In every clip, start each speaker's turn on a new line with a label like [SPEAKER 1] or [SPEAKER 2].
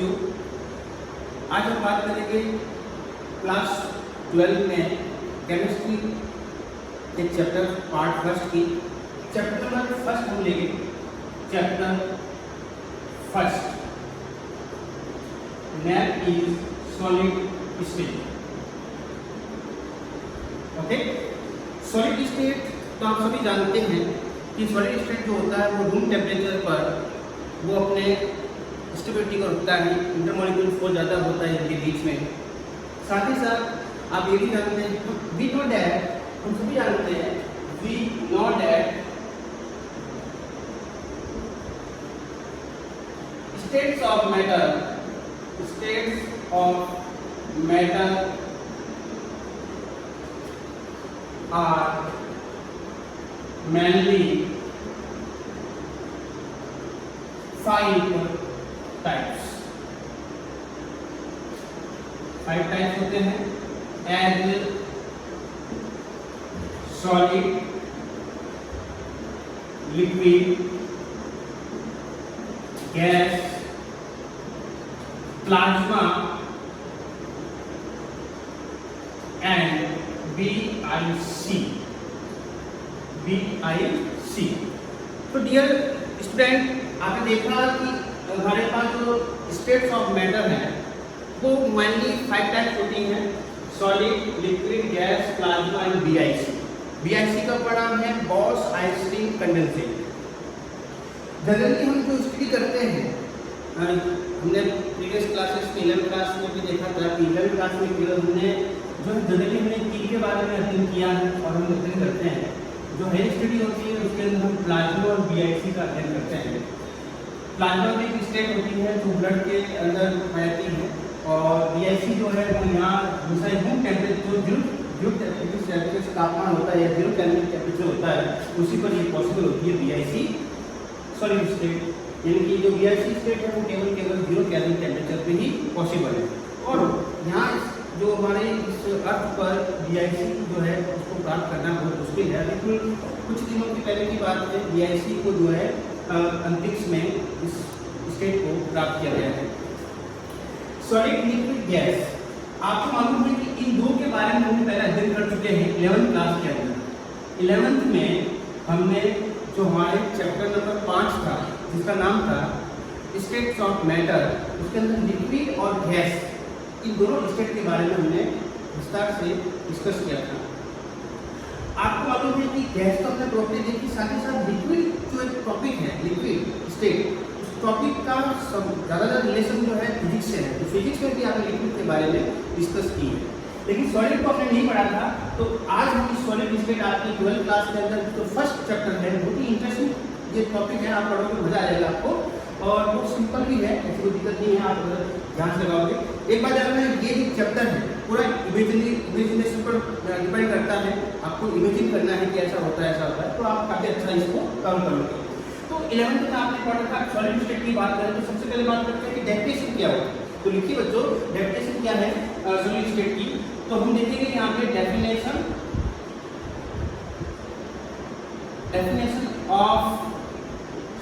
[SPEAKER 1] बच्चों, आज हम बात करेंगे क्लास 12 में केमिस्ट्री के चैप्टर पार्ट फर्स्ट की। चैप्टर नंबर फर्स्ट हम लेंगे, chapter first name is solid state. Okay, solid state तो आप सभी जानते हैं कि सॉलिड स्टेट जो होता है वो रूम टेम्परेचर पर वो अपने स्टेबिलिटी को रखता है, इंटरमॉलिक्यूल फ्लो ज़्यादा होता है इनके बीच में। साथ ही साथ आप ये भी जानते हैं, वी नो दैट, हम सभी जानते हैं, we know that states of matter are mainly 5 types। 5 types होते हैं, as solid, liquid, gas, plasma and BIC। तो डियर स्टूडेंट, आपने देखा कि हमारे पास जो स्टेट्स ऑफ मैटर हैं वो मेनली 5 टाइप्स होती हैं, solid, liquid, gas, plasma and BIC का परिणाम है बॉस आइंस्टीन कंडेंसेट। जनरली हम जो स्टडी करते हैं, हमने प्रीवियस क्लासेस में 11th क्लास में भी देखा था कि 11th क्लास में केवल हमने जो जनरली हमने की के बारे में अध्ययन किया है और हम अध्ययन करते हैं। जो हेल्थ स्टडी होती है उसके अंदर हम प्लाज्मा और BIC का अध्ययन करते हैं। प्लाज्मा की एक स्टेट होती है जो ब्लड के अंदर रहती है, और BIC जो है वो यहाँ रूम टेम्परेचर जो तापमान होता है या जीरो टेम्परेचर होता है उसी पर ये पॉसिबल होती है BIC सॉलिड स्टेट। यानी कि जो BIC स्टेट है वो केवल 0 केल्विन टेम्परेचर पे ही पॉसिबल है। और यहाँ जो हमारे इस अर्थ पर BIC जो है उसको प्राप्त करना बहुत मुश्किल है, लेकिन कुछ दिनों के पहले की बात है BIC को जो है अंतरिक्ष में इस स्टेट को प्राप्त किया गया है। सॉलिड, लिक्विड, गैस, आपको मालूम है कि इन दो के बारे में हमने पहले अध्ययन कर चुके हैं 11th क्लास के अंदर। 11th में हमने जो हमारे चैप्टर नंबर 5 था जिसका नाम था स्टेट्स ऑफ मैटर, उसके अंदर लिक्विड और गैस, इन दोनों स्टेट के बारे में हमने विस्तार से डिस्कस किया था। आपको मालूम है कि गैस तो हमने प्रॉपर्टी देखी, साथ ही साथ लिक्विड जो एक टॉपिक है, लिक्विड स्टेट, उस टॉपिक का ज़्यादातर रिलेशन जो है फिजिक्स से है। तो फिजिक्स में भी आपने लिक्विड के बारे में डिस्कस की है, लेकिन सॉलिड को आपने नहीं पढ़ा था। तो आज हम इस सॉलिड स्टेट आपकी 12th क्लास के अंदर जो फर्स्ट चैप्टर है, बहुत ही इंटरेस्टिंग ये टॉपिक है, आप पढ़ोगे मजा आ जाएगा आपको, और बहुत सिंपल भी है, ऐसी कोई दिक्कत नहीं है, आप ध्यान से लगाओगे। एक बात जानना है, ये जो चैप्टर है पूरा इमेजिनेशन पर डिपेंड करता है, आपको इमेजिन करना है कि ऐसा होता है ऐसा होता है, तो आप काफ़ी अच्छा इसको कवर कर लोगे। तो 11th में आपने पढ़ा था सॉलिड स्टेट की बात करें तो सबसे पहले बात करते हैं कि डेफिनेशन क्या होता है। तो लिखिए बच्चों, डेफिनेशन क्या है सॉलिड स्टेट की। तो हम देखेंगे यहाँ पे definition of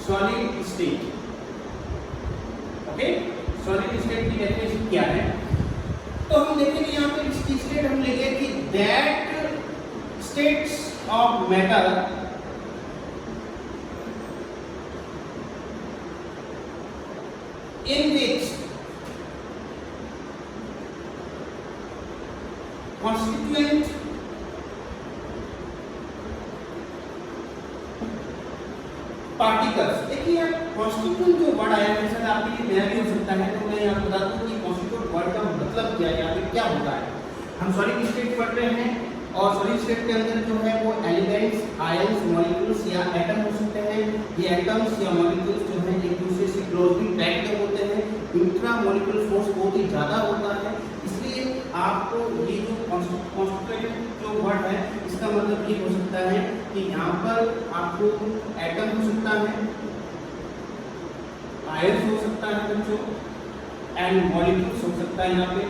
[SPEAKER 1] solid state. Okay, solid state की डेफिनेशन क्या है, तो हम देखेंगे यहाँ पे इसकी स्टेट हम लेंगे कि that states of matter in which constituent particles, देखिए constituent जो वर्ड आया है शायद आपके लिए नया भी हो सकता है, तो मैं आपको बता दूं कि constituent वर्ड का मतलब क्या है, यहाँ पे क्या होता है। हम सॉलिड स्टेट पढ़ रहे हैं, और सॉलिड स्टेट के अंदर जो है वो एलिमेंट्स, आयंस, मॉलिक्यूल्स या एटम हो सकते हैं। ये एटम्स या मॉलिक्यूल्स जो है एक दूसरे से क्लोजली पैक्ड होते हैं, इंट्रा मॉलिक्यूलर फोर्स बहुत ही ज़्यादा होता है, इसलिए आपको ये जो कॉन्स्टिट्यूएंट जो वर्ड है इसका मतलब ये हो सकता है कि यहाँ पर आपको एटम हो सकता है, आयंस हो सकता है बच्चों, एंड मॉलिक्यूल्स हो सकता है यहाँ पे।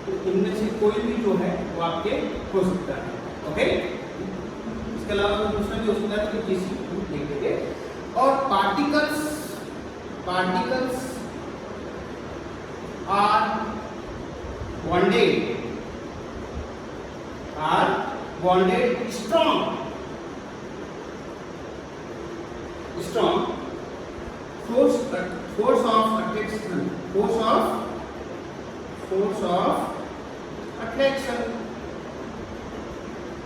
[SPEAKER 1] तो इनमें से कोई भी जो है वो आपके हो सकता है। ओके, इसके अलावा दूसरा भी हो सकता है कि किसी लिख देंगे। और particles are bonded strong force of attraction।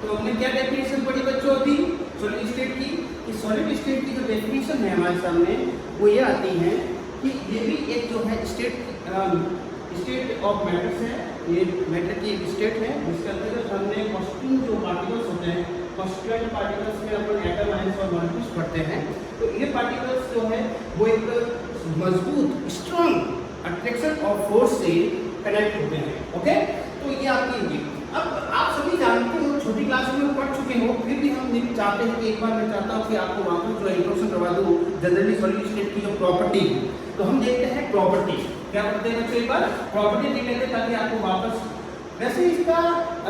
[SPEAKER 1] तो हमने क्या डेफिनेशन पढ़ी बच्चों अभी सॉलिड स्टेट की? इस सॉलिड स्टेट की जो डेफिनेशन है हमारे सामने वो ये आती है कि ये भी एक जो है स्टेट ऑफ मैटर्स है, ये मैटर की एक स्टेट है जिसके अंतर्गत हमने कॉन्स्टिट्यूएंट जो पार्टिकल्स होते हैं, कॉन्स्टिट्यूएंट पार्टिकल्स में अपन एटम आयंस और मॉलिक्यूल्स पढ़ते हैं। तो ये पार्टिकल्स जो है वो एक मजबूत स्ट्रॉन्ग अट्रैक्शन और फोर्स से कनेक्ट होते हैं। ओके, तो ये आपकी अब आप सभी जानते हो, छोटी क्लास में पढ़ चुके हो, फिर भी हम चाहते हैं कि एक बार मैं चाहता हूँ कि आपको वापस जो इंट्रोडक्शन करवा दूँ जनरली सॉलिड स्टेट की जो प्रॉपर्टी है। तो हम देखते हैं प्रॉपर्टी क्या करते हैं बच्चों, एक बार प्रॉपर्टी देख लेते हैं ताकि आपको वापस, वैसे इसका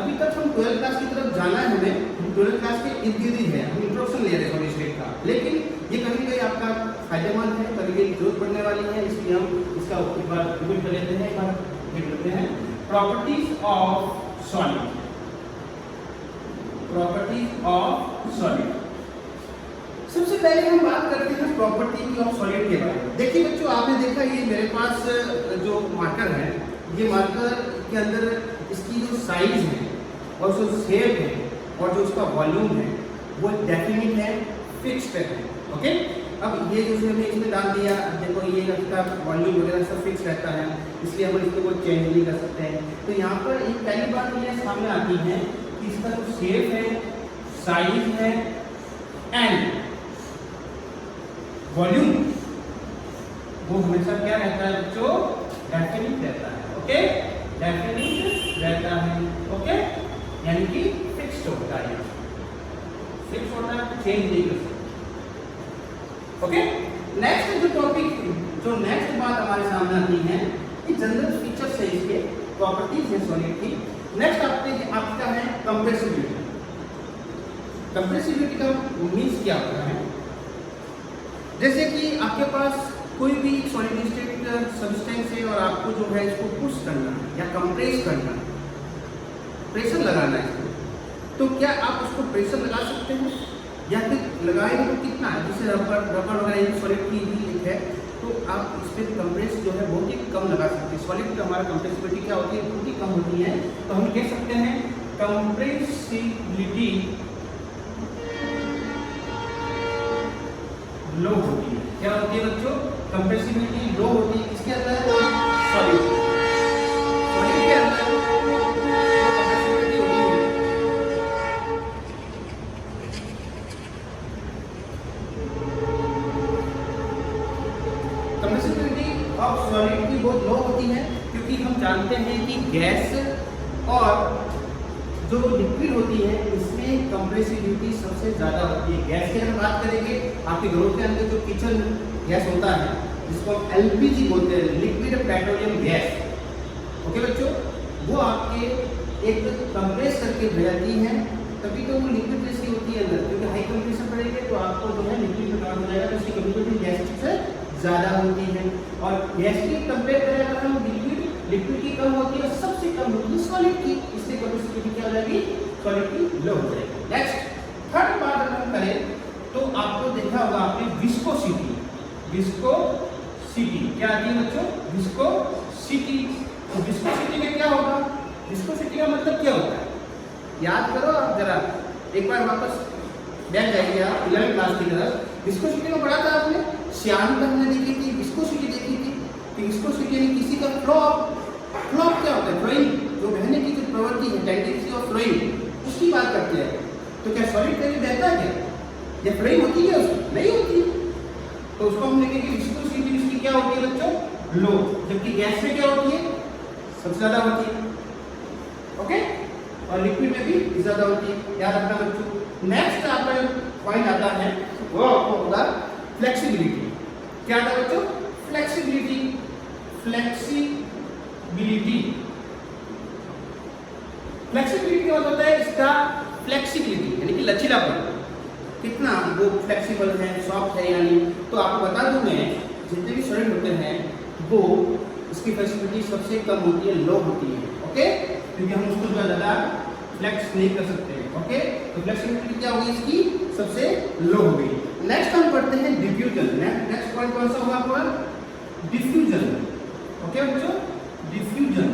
[SPEAKER 1] अभी तक हम 12th क्लास की तरफ जाना है, हमें 12th क्लास के इर्द गिर्द ही है, हम इंट्रोडक्शन ले रहे हैं सॉलिड स्टेट का, लेकिन ये कहीं कहीं आपका फायदेमंद है, कभी कहीं जरूरत पड़ने वाली है, इसलिए हम इसका एक बार रिपीट कर लेते हैं, एक बार रिपीट करते हैं। Properties of solid, properties of solid. सबसे पहले हम बात करते हैं प्रॉपर्टी ऑफ सॉलिड के बारे में। देखिए बच्चों, आपने देखा ये मेरे पास जो मार्कर है, ये मार्कर के अंदर इसकी जो साइज है और जो शेप है और जो उसका वॉल्यूम है वो डेफिनिट है, फिक्स्ड है। ओके, अब ये जो हमने इसमें डाल दिया, देखो ये इसका वॉल्यूम वगैरह सब फिक्स रहता है, इसलिए हम इसको कोई चेंज नहीं कर सकते हैं। तो यहाँ पर एक पहली बात ये सामने आती है कि इसका जो शेप है, साइज है एंड वॉल्यूम वो हमेशा क्या रहता है बच्चों, डेफिनिट रहता है। ओके, डेफिनिट रहता है। ओके, यानी कि फिक्स्ड होता है, फिक्स होता है, चेंज नहीं कर सकते। ओके, नेक्स्ट जो टॉपिक, जो नेक्स्ट बात हमारे सामने आती है कि जनरल फीचर्स है इसके, प्रॉपर्टीज है सॉलिड की। नेक्स्ट आपका है कंप्रेसिबिलिटी। कंप्रेसिबिलिटी का मीन्स क्या होता है? जैसे कि आपके पास कोई भी सॉलिड स्टेट सब्सटेंस है और आपको जो है इसको पुश करना है या कंप्रेस करना है, प्रेशर लगाना है, तो क्या आप उसको प्रेशर लगा सकते हैं या फिर लगाएंगे तो कितना है? जैसे रबर वगैरह सॉलिड की भी एक है, तो आप इस पर कंप्रेस जो है बहुत ही कम लगा सकते हैं। सॉलिड का हमारा कंप्रेसिबिलिटी क्या होती है, बहुत ही कम होती है। तो हम कह सकते हैं कंप्रेसिबिलिटी लो होती है। क्या होती है बच्चों? कंप्रेसिबिलिटी लो होती है। इसके अंदर सॉलिड के अंदर कंप्रेसिबिलिटी होती है, कंप्रेसिबिलिटी ऑफ सॉलिड की बहुत लो होती है, क्योंकि हम जानते हैं कि गैस और जो लिक्विड होती है इसमें कंप्रेसिबिलिटी सबसे ज़्यादा होती है। गैस की अगर बात करेंगे, आपके घरों के अंदर जो किचन गैस होता है जिसको हम LPG बोलते हैं, लिक्विड पेट्रोलियम गैस। ओके बच्चों, वो आपके एक कंप्रेस करके भेजती है, तभी तो वो लिक्विड जैसी होती है अंदर, क्योंकि हाई कंप्रेशन पड़ेंगे तो आपको जो है लिक्विड में काम हो जाएगा, तो उसकी कंप्रेसिबिलिटी गैस से ज़्यादा होती है। और गैस की कंपेयर करें अगर हम लिक्विड की कम होती है, सबसे कम होती है सॉलिड की, इससे कंप्रेसिबिलिटी क्या हो जाएगी, सॉलिड की लो हो जाएगी। नेक्स्ट थर्ड बात अगर हम करें तो आपको देखा होगा आपने विस्कोसिटी। विस्कोसिटी क्या आती है बच्चों? विस्कोसिटी। तो विस्कोसिटी में क्या होगा? विस्कोसिटी का मतलब क्या होता है? याद करो आप जरा, एक बार वापस बैठ जाइए आप 11th क्लास की तरफ। विस्कोसिटी में पढ़ा था आपने, श्याम तक हमने देखी थी, विस्कोसिटी देखी थी कि विस्कोसिटी यानी किसी का फ्लो क्या होता है? फ्लोइंग, जो बहने की जो प्रवृत्ति है, टेंडेंसी ऑफ फ्लोइंग, उसकी बात करते हैं। तो क्या सॉलिड कहीं बहता है क्या? या फ्लोइंग होती है उसकी? नहीं होती। तो उसको हम लिखेंगे विस्कोसिटी इसकी क्या होती है बच्चों? लो। जबकि गैस में क्या होती है? सबसे ज्यादा होती है। ओके, और लिक्विड में भी ज्यादा होती है, याद रखना बच्चों। नेक्स्ट आपका पॉइंट आता है वो आपको होगा फ्लेक्सिबिलिटी। क्या आता है बच्चों? फ्लेक्सिबिलिटी। फ्लेक्सिबिलिटी का मतलब होता है इसका फ्लेक्सिबिलिटी यानी कि लचीलापन, कितना वो फ्लेक्सिबल है, सॉफ्ट है। यानी तो आपको बता दूं मैं, जितने भी सॉलिड होते हैं वो इसकी फ्लेक्सिबिलिटी सबसे कम होती है, लो होती है। ओके, क्योंकि हम उसको ज़्यादा फ्लेक्स नहीं कर सकते। ओके, तो फ्लेक्सिबिलिटी क्या होगी इसकी, सबसे लो होगी। नेक्स्ट हम पढ़ते हैं डिफ्यूजन। नेक्स्ट पॉइंट कौन सा होगा आपका, डिफ्यूजन। ओके बच्चों, डिफ्यूजन।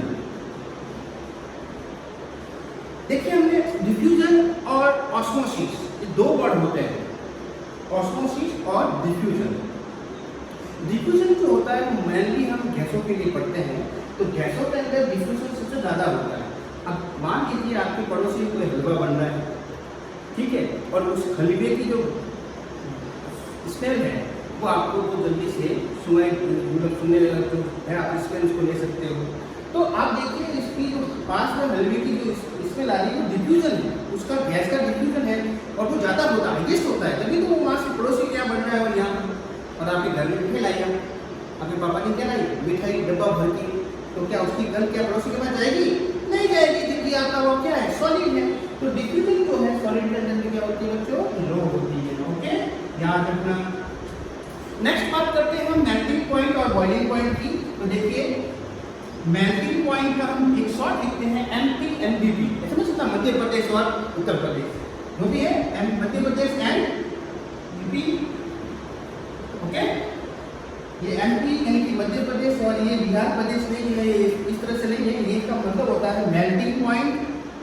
[SPEAKER 1] देखिए हमने डिफ्यूजन और ऑस्मोसिस, ये दो वर्ड होते हैं, ऑस्मोसिस और डिफ्यूजन। डिफ्यूजन जो होता है मेनली हम गैसों के लिए पढ़ते हैं, तो गैसों के अंदर डिफ्यूजन सबसे ज़्यादा होता है। अब मान लीजिए आपके पड़ोसी में कोई हलवा बन रहा है, ठीक है, और उस हलवे की जो स्मेल है वो आपको वो जल्दी से सुनने लगा, तो है आप स्मेल उसको ले सकते हो। तो आप देखिए इसकी जो पास में हलवे की जो स्मेल आ रही है वो डिफ्यूजन है, उसका गैस का डिफ्यूजन है, और वो ज़्यादा होता है, हाईएस्ट होता है। तभी तो वो वहाँ से पड़ोसी क्या बन रहा है और यहाँ और आपके घर में मिठाई लाई, आपके पापा ने क्या लाई, मिठाई डब्बा भर की, तो क्या उसकी गंध क्या पड़ोसी के पास जाएगी, नहीं जाएगी, क्योंकि आपका वो क्या है, सॉलिड है। तो डिफ्यूजन जो है सॉलिड के अंदर में क्या होती है बच्चों, लो होती है। ओके, याद रखना। नेक्स्ट बात करते हैं हम मेल्टिंग पॉइंट और बॉइलिंग पॉइंट की। तो देखिए मेल्टिंग पॉइंट का हम एक शॉर्ट लिखते हैं MPNBP, ऐसा नहीं सकता मध्य प्रदेश और उत्तर प्रदेश, जो भी है Madhya Pradesh and UP. Okay, ये MP यानी कि मध्य प्रदेश और ये बिहार प्रदेश नहीं है, ये इस तरह से नहीं है, ये इसका मतलब होता है melting point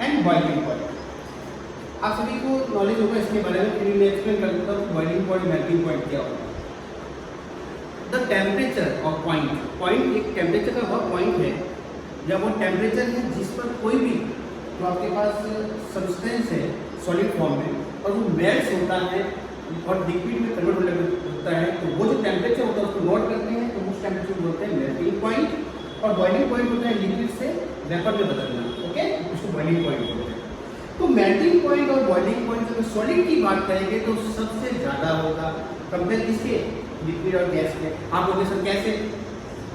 [SPEAKER 1] and boiling point. आप सभी को नॉलेज होगा इसके बारे में, फिर मैं एक्सप्लेन कर देता हूँ बॉइलिंग पॉइंट मेल्टिंग पॉइंट क्या होता है। The temperature of point, point एक टेम्परेचर का वह पॉइंट है या वो टेम्परेचर है जिस पर कोई भी जो आपके पास सब्सटेंस है सॉलिड फॉर्म में और वो मेल्ट होता है और लिक्विड में कन्वर्ट होता है, तो वो जो टेम्परेचर होता है उसको नोट करते हैं, तो उस टेम्परेचर को बोलते हैं मेल्टिंग पॉइंट। और बॉइलिंग पॉइंट होता है लिक्विड से वेपर में बदलना। ओके, उसको बॉइलिंग पॉइंट बोलते हैं। तो मेल्टिंग पॉइंट और बॉइलिंग पॉइंट जब सॉलिड की बात करेंगे तो सबसे ज़्यादा होगा कंपेयर किसके, लिक्विड और गैस के। आप लोग सर कैसे,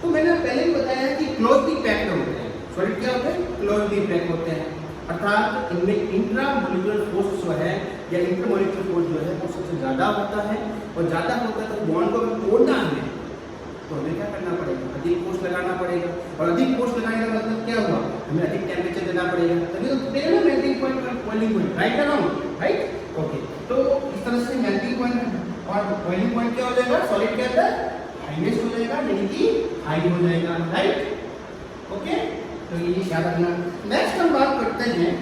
[SPEAKER 1] तो मैंने पहले ही बताया कि क्लोजली पैक्ड होते हैं सॉलिड, क्या होते हैं, क्लोजली पैक्ड होते हैं, अर्थात इनमें इंट्रामोलिकुलर फोर्स जो है या इंटरमोलिकुलर फोर्स जो है वो सबसे ज़्यादा होता है, और ज़्यादा होता है तो बॉन्ड को तोड़ना है तो हमें क्या करना पड़ेगा, अधिक फोर्स लगाना पड़ेगा, और अधिक फोर्स लगाने का मतलब क्या हुआ, हमें अधिक टेम्परेचर देना पड़ेगा, तभी तो पहले मेल्टिंग पॉइंट और boiling point, right around, right. Okay, तो इस तरह से मेल्टिंग पॉइंट और बॉइलिंग पॉइंट क्या हो जाएगा, सॉलिड के अंदर हाईएस्ट हो जाएगा, यानी कि हाई हो जाएगा, राइट। ओके, तो ये याद रखना। नेक्स्ट हम बात करते हैं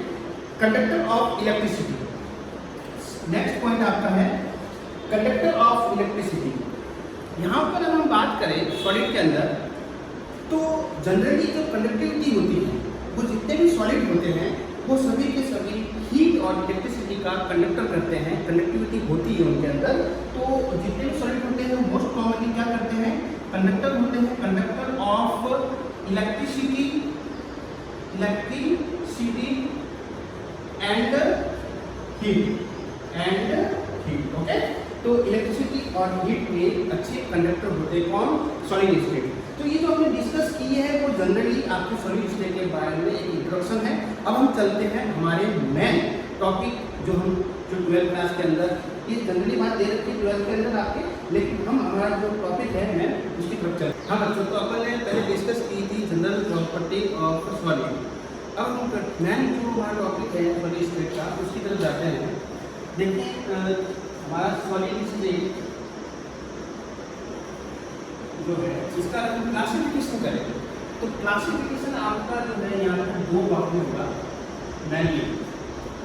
[SPEAKER 1] conductor of electricity. Next point आपका है कंडक्टर ऑफ इलेक्ट्रिसिटी। यहाँ पर हम बात करें सॉलिड के अंदर, तो जनरली जो कंडक्टिविटी होती है वो जितने भी सॉलिड होते हैं वो सभी के सभी हीट और इलेक्ट्रिसिटी का कंडक्टर करते हैं, कंडक्टिविटी होती है उनके अंदर। तो जितने भी सॉलिड होते हैं वो मोस्ट कॉमनली क्या करते हैं, कंडक्टर होते हैं, conductor of electricity and heat. Okay, तो इलेक्ट्रिसिटी और हीट के अच्छे कंडक्टर होते हैं कौन, सॉलिड स्टेट। तो ये जो हमने डिस्कस किए हैं वो जनरली आपके सॉलिड स्टेट के बारे में एक इंट्रोडक्शन है। अब हम चलते हैं हमारे मेन टॉपिक जो 12th क्लास के अंदर, ये जनरली बात दे रखी है 12th के अंदर आपके, लेकिन हम हमारा जो टॉपिक है मैं उसकी तरफ चलते हैं। हाँ बच्चों, तो अपन ने पहले डिस्कस की थी जनरल प्रॉपर्टी ऑफ सॉलिड। अब हम मेन जो हमारा टॉपिक है सॉलिड स्टेट का उसकी तरफ जाते हैं। देखिए हमारा सॉलिड स्टेट जो है इसका हम क्लासिफिकेशन करेंगे, तो क्लासिफिकेशन आपका जो है यहाँ पर दो भाग में होगा mainly.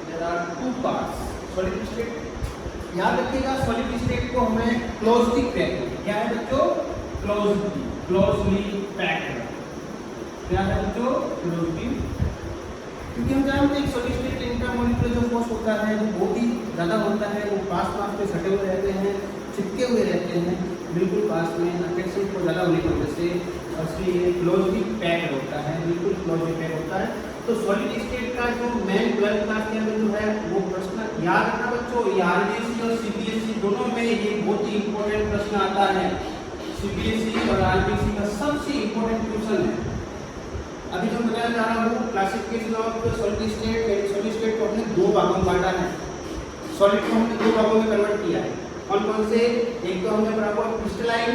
[SPEAKER 1] There are two parts solid state. याद रखिएगा सॉलिड स्टेट को हमें क्लोजली पैक्ड, क्या है बच्चों, क्लोजली पैक्ड, क्या है बच्चों, क्लोजली। क्योंकि हम जानते हैं सॉलिड स्टेट इंटरमोलिकुलर जो फोर्स होता है वो बहुत ही ज़्यादा होता है, वो पास में सटे हुए रहते हैं, चिपके हुए रहते हैं बिल्कुल पास में, अट्रैक्शन को ज़्यादा होने की वजह से, इसलिए क्लोजली पैक्ड होता है, बिल्कुल क्लोजली पैक्ड होता है। तो सॉलिड स्टेट का जो मेन 12th क्लास के अंदर जो है वो प्रश्न याद रखना बच्चों, ये RBC और CBSE दोनों में ये बहुत ही इंपॉर्टेंट प्रश्न आता है। CBSE और RBC का सबसे इंपॉर्टेंट क्वेश्चन है। अभी जो बताया जा रहा हूँ classification of solid state, solid state को हमने दो भागों में बांटा है, सॉलिड को हमने दो भागों में कन्वर्ट किया है। कौन कौन से, एक तो हमने पढ़ा हुआ क्रिस्टलाइन,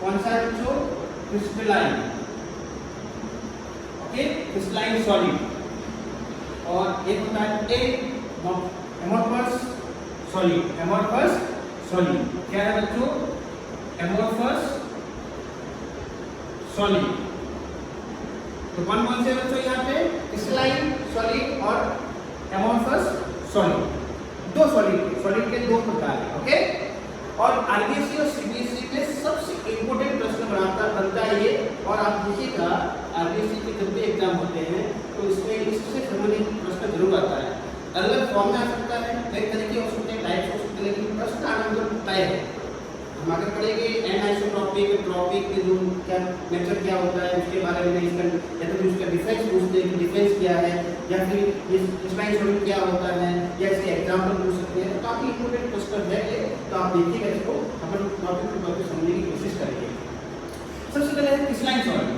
[SPEAKER 1] कौन सा है बच्चों, क्रिस्टलाइन, क्रिस्टलाइन सॉलिड, और एक होता है एमोर्फस सॉलिड। एमोर्फस सॉलिड क्या है बच्चों? Amorphous solid. तो कौन कौन से बच्चों यहाँ पे? क्रिस्टलाइन सॉलिड और एमोर्फस सॉलिड। दो सॉलिड के दो प्रकार हैं। ओके, और आरबीएससी और सीबीएसई में सबसे इंपोर्टेंट प्रश्न बनता है ये। और आप देखिएगा आरबीएससी के जब भी एग्जाम होते हैं तो इसमें इससे संबंधित प्रश्न जरूर आता है। अलग अलग फॉर्म में आ सकता है, कई तरीके हो सकते हैं, टाइप्स हो सकते हैं, लेकिन प्रश्न आना तो तय है। हम आगे पढ़ेंगे एनआइसोट्रॉपिक, ट्रॉपिक के जो क्या नेचर क्या होता है उसके बारे में, इसका या तो इसका डिफेंस पूछते हैं कि डिफेंस क्या है, या फिर इस क्रिस्टलाइन सॉलिड क्या होता है, या इसके एग्जाम्पल पूछ सकते हैं। तो काफी इंपोर्टेंट क्वेश्चन है ये, तो आप देखिएगा इसको, अपन टॉपिक टू टॉपिक समझने की कोशिश करेंगे। सबसे पहले है क्रिस्टलाइन सॉलिड।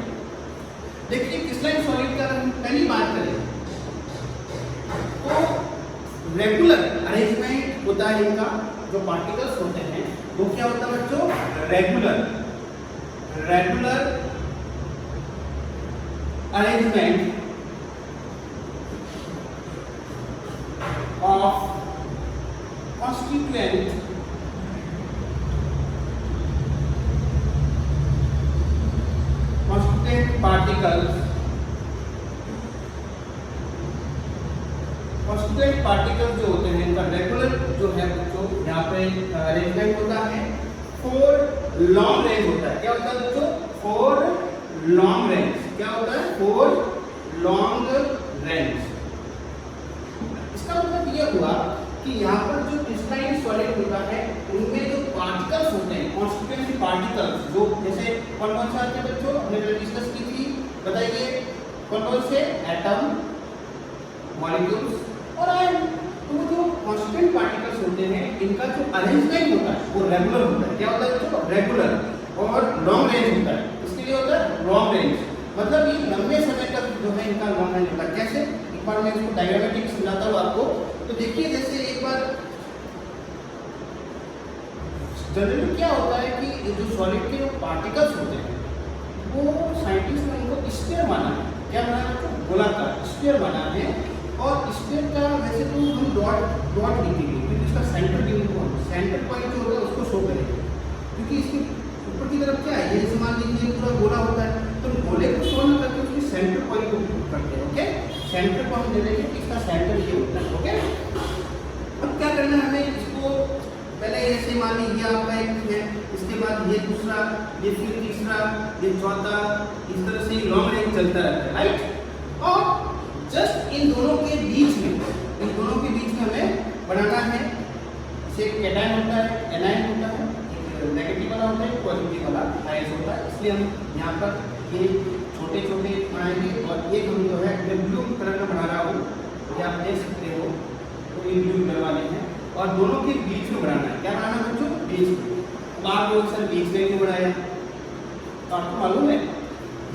[SPEAKER 1] देखिए क्रिस्टलाइन सॉलिड का हम पहली बात करें तो रेगुलर अरेंजमेंट होता है इनका, जो पार्टिकल्स होते हैं वो क्या होता है बच्चों? Regular arrangement of constituent particles जो होते हैं इनका रेगुलर जो है बच्चों यहाँ पे अरेंजमेंट होता है फॉर लॉन्ग रेंज होता है। क्या होता है बच्चों? For long range. क्या होता है? For long range. इसका मतलब ये हुआ कि यहाँ पर जो क्रिस्टलाइन सॉलिड होता है उनमें जो पार्टिकल्स होते हैं, कॉन्स्टिट्यूएंट पार्टिकल्स, जो जैसे कौन कौन से आते हैं बच्चों? हमने डिस्कस की थी, बताइए कौन कौन से? एटम, मॉलिक्यूल्स और आयन। तो जो कॉन्स्टिट्यूएंट पार्टिकल्स होते हैं इनका जो अरेंजमेंट होता है वो रेगुलर होता है। क्या होता है बच्चों? रेगुलर और लॉन्ग रेंज होता है। इसके लिए होता है लॉन्ग रेंज, मतलब ये लंबे समय तक जो है इनका लॉन्ग रेंज होता है। कैसे? एक बार मैं इसको डायग्रामेटिक समझाता हूँ आपको। तो देखिए जैसे एक बार जनरली क्या होता है कि ये जो सॉलिड के जो पार्टिकल्स होते हैं वो साइंटिस्ट ने उनको स्फीयर माना है। क्या माना है? गोलाकार स्फीयर माना है। और स्फीयर का वैसे तो हम डॉट लिखेंगे क्योंकि इसका सेंटर बिंदु को सेंटर पॉइंट जो होगा उसको शो करेंगे, क्योंकि इसके ऊपर की तरफ क्या है, ये जैसे मान लीजिए पूरा गोला होता है तो गोले को शो न करके उसके सेंटर पॉइंट को करते हैं। ओके, सेंटर को हम दे देंगे कि इसका सेंटर ये होता है। ओके, अब क्या करना है हमें? इसको पहले ऐसे मान लीजिए आपका एक है, इसके बाद ये दूसरा, ये फिर तीसरा, ये चौथा, इस तरह से लॉन्ग रेंज चलता रहता है। राइट, और जस्ट इन दोनों के बीच में हमें बनाना है। एक कैटायन होता है, एनायन होता है, एक नेगेटिव वाला होता है, पॉजिटिव वाला आयन होता है। इसलिए हम यहाँ पर ये छोटे छोटे बनाएंगे और एक हम जो है ब्लू कलर का बना रहा हूँ, ये आप देख सकते हो। तो ये ब्लू कलर वाले हैं और दोनों के बीच में बनाना है। क्या बनाना है बच्चों? बीच में। आप लोग सर बीच में क्यों बनाया? तो आपको मालूम है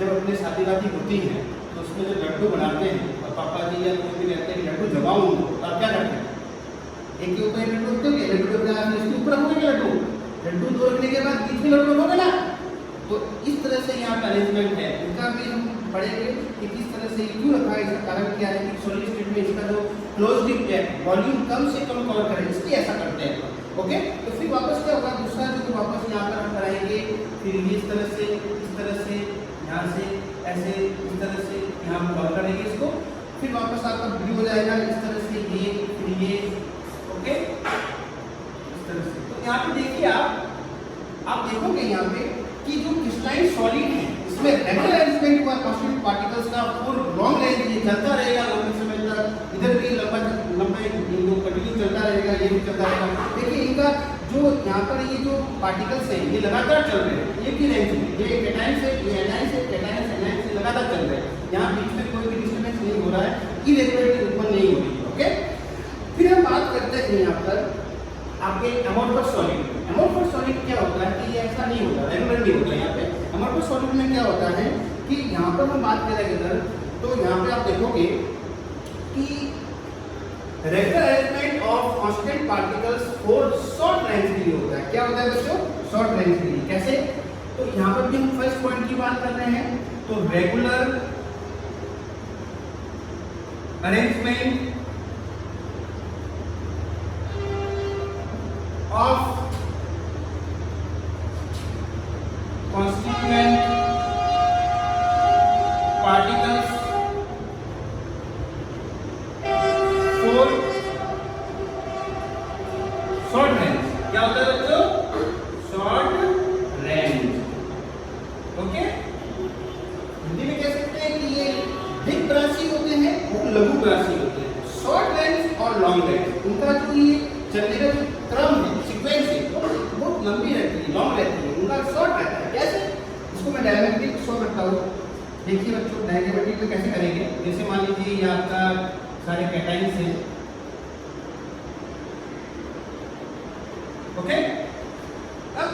[SPEAKER 1] जब अपने शादी वादी होती है तो उसमें जो लड्डू बनाते हैं और पापा जी या कोई भी कहते हैं कि लड्डू जमाओ उनको, तो आप क्या करते हैं? एक के ऊपर लड्डू रखते हो, लड्डू इसके ऊपर रखोगे लड्डू दो रखने के बाद बीच में लड्डू रखोगे ना। तो इस तरह से यहाँ का अरेंजमेंट है। इनका भी हम पढ़ेंगे कि किस तरह से क्यों रखा है, इसका कारण क्या है कि सॉलिड स्टेट में इसका जो क्लोज्ड है वॉल्यूम कम से कम कवर करें, इसलिए ऐसा करते हैं। ओके, तो फिर वापस क्या होगा? दूसरा जो वापस यहाँ पर हम कराएंगे, फिर ये इस तरह से यहाँ से ऐसे इस तरह से यहाँ हम कवर करेंगे इसको, फिर वापस आपका ब्लू हो जाएगा इस तरह से, ये फिर ये। ओके, इस तरह से। तो यहाँ पे देखिए आप देखोगे यहाँ पे कि जो क्रिस्टलाइन सॉलिड है इसमें रेगुलर अरेंजमेंट हुआ कॉन्स्टिट्यूएंट पार्टिकल्स का फॉर लॉन्ग रेंज, ये चलता रहेगा लंबे समय तक। इधर भी लंबा कंटिन्यू चलता रहेगा, ये भी चलता रहेगा। देखिए इनका जो यहाँ पर ये जो पार्टिकल्स हैं ये लगातार चल रहे हैं एक ही रेंज में। ये कैटायन से, ये एनायन से, कैटायन से एनायन से लगातार चल रहे हैं। यहाँ बीच में कोई भी डिस्टर्बेंस नहीं हो रहा है, इरेगुलरिटी उत्पन्न नहीं हो रही है। ओके, फिर हम बात करते हैं यहाँ पर आपके अमोर्फस सॉलिड। अमोर्फस सॉलिड क्या होता है कि ये ऐसा नहीं होता, रेगुलर नहीं होता। यहाँ पे अमोर्फस सॉलिड में क्या होता है कि यहाँ पर हम बात करेंगे इधर, तो यहाँ पे आप देखोगे कि regular arrangement of constant particles for short range के लिए होता है। क्या होता है बच्चों? शॉर्ट रेंज के लिए। कैसे? तो यहाँ पर भी हम फर्स्ट पॉइंट की बात कर रहे हैं, तो regular arrangement of constituent particles for short range. क्या होता है बच्चों? Short range. ओके, हिंदी में कह सकते हैं कि ये दिग्रासी होते हैं और लघुग्रासी होते हैं. शॉर्ट रेंज और लॉन्ग रेंज, उनका जो ये चलने का जो क्रम है, सीक्वेंस है, वो बहुत लंबी रहती है, लॉन्ग रहती है. उनका शॉर्ट रहता है. कैसे? इसको मैं डायग्रामेटिक शो करता हूँ. देखिए बच्चों, डायग्रामेटिक में कैसे करेंगे. जैसे मान लीजिए ये आपका सारे कैटाइंस हैं. ओके, अब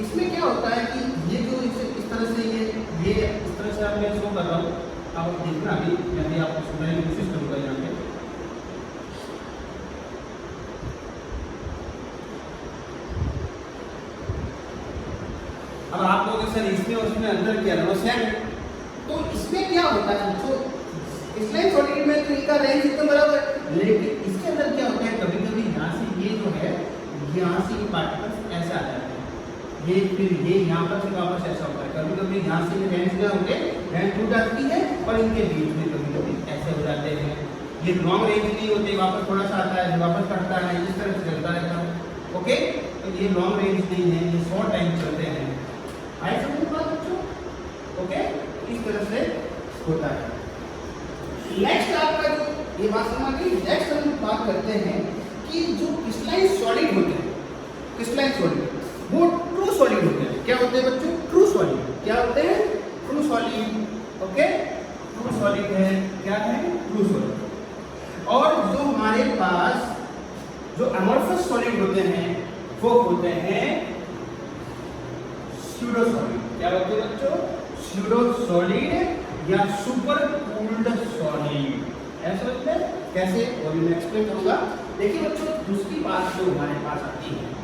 [SPEAKER 1] इसमें क्या होता है कि ये जो इस तरह से ये इस तरह से आप मैं शो कर रहा हूँ. आप देखना, अभी मैं भी आपको समझाने की कोशिश करूँगा यहाँ पे. अब आप लोग सर इसमें और उसमें अंदर क्या है, तो इसमें क्या होता है तो इसलिए सॉलिड में तो इनका रेंज एकदम बराबर है, लेकिन इसके अंदर क्या होता है, कभी कभी यहाँ से ये जो है, यहाँ से पार्टिकल्स ऐसे आ जाते हैं, ये फिर ये यहाँ पर से वापस ऐसा होता है. कभी कभी यहाँ से रेंज क्या होते हैं, रेंज टूट जाती है और इनके बीच में कभी कभी ऐसे हो जाते हैं. ये लॉन्ग रेंज नहीं होते, वापस थोड़ा सा आता है, वापस कटता है, इस तरह से चलता रहता है. ओके, तो ये लॉन्ग रेंज नहीं है, ये शॉर्ट टाइम चलते हैं. आए समझ में बात बच्चों? ओके, इस तरह से होता है. नेक्स्ट आपका जो ये बात समझ गई. नेक्स्ट हम बात करते हैं कि जो क्रिस्टलाइन सॉलिड होते हैं, क्रिस्टलाइन सॉलिड वो ट्रू सॉलिड होते हैं. क्या होते हैं बच्चों? True solid. क्या होते हैं? True solid. Okay, true solid है. क्या है? True solid. और जो हमारे पास जो अमोर्फस सॉलिड होते हैं वो होते हैं स्यूडो सॉलिड. क्या होते हैं बच्चों? स्यूडो सॉलिड या सुपर कूल्ड सॉलिड. ऐसा होता है. कैसे? और मैं एक्सप्लेन करूंगा. देखिए बच्चों, दूसरी बात जो हमारे पास आती है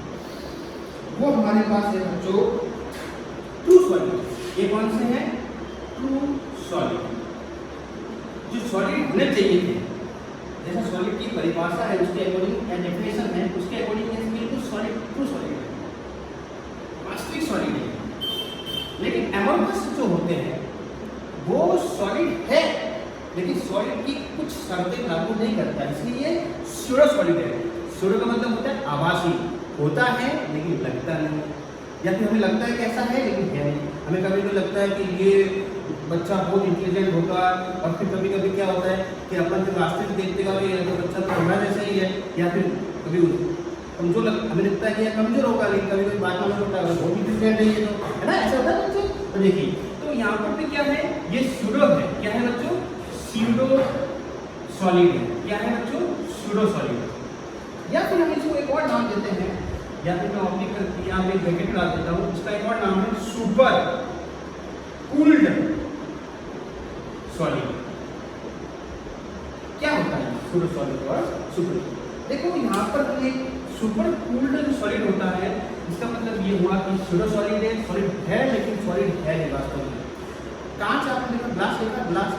[SPEAKER 1] वो हमारे पास है बच्चों ट्रू सॉलिड. ये कौन से हैं? True solid. जो सॉलिड होने चाहिए थे, जैसा सॉलिड की परिभाषा है उसके अकॉर्डिंग या डेफिनेशन है उसके अकॉर्डिंग बिल्कुल सॉलिड ट्रू सॉलिड है, वास्तविक सॉलिड है. लेकिन अमोर्फस जो होते हैं वो सॉलिड है, लेकिन सॉलिड की कुछ शर्तें लागू नहीं करता, इसलिए स्यूडो सॉलिड है. स्यूडो का मतलब होता है आभासी, होता है लेकिन लगता नहीं, या फिर हमें लगता है कि ऐसा है लेकिन है नहीं. हमें कभी कभी लगता है कि ये बच्चा बहुत इंटेलिजेंट होगा, और फिर कभी कभी क्या होता है कि अपन जो रास्ते में देखते हैं ये बच्चा तो हमारा जैसा ही है, या फिर कभी कमजोर हमें लगता है कि यह कमजोर होगा, लेकिन कभी कभी बात मालूम होता है बहुत इंटेलिजेंट है ये, तो है ना, ऐसा होता है बच्चों. तो देखिए, तो यहाँ पर भी क्या है, ये स्यूडो है. क्या है बच्चों? स्यूडो सॉलिड है. क्या है बच्चों? Pseudo solid. या फिर हम इसको एक और नाम देते हैं, या फिर मैं ऑप्टिकल यहाँ पे ब्रैकेट डाल देता हूँ, इसका एक और नाम है सुपर कूल्ड सॉलिड. क्या होता है स्यूडो सॉलिड और सुपर? देखो यहाँ पर हमने सुपर कूल्ड जो सॉलिड होता है, इसका मतलब ये हुआ कि स्यूडो सॉलिड है, सॉलिड है लेकिन सॉलिड है नहीं वास्तव में. कांच आपने देखा, ग्लास देखा, ग्लास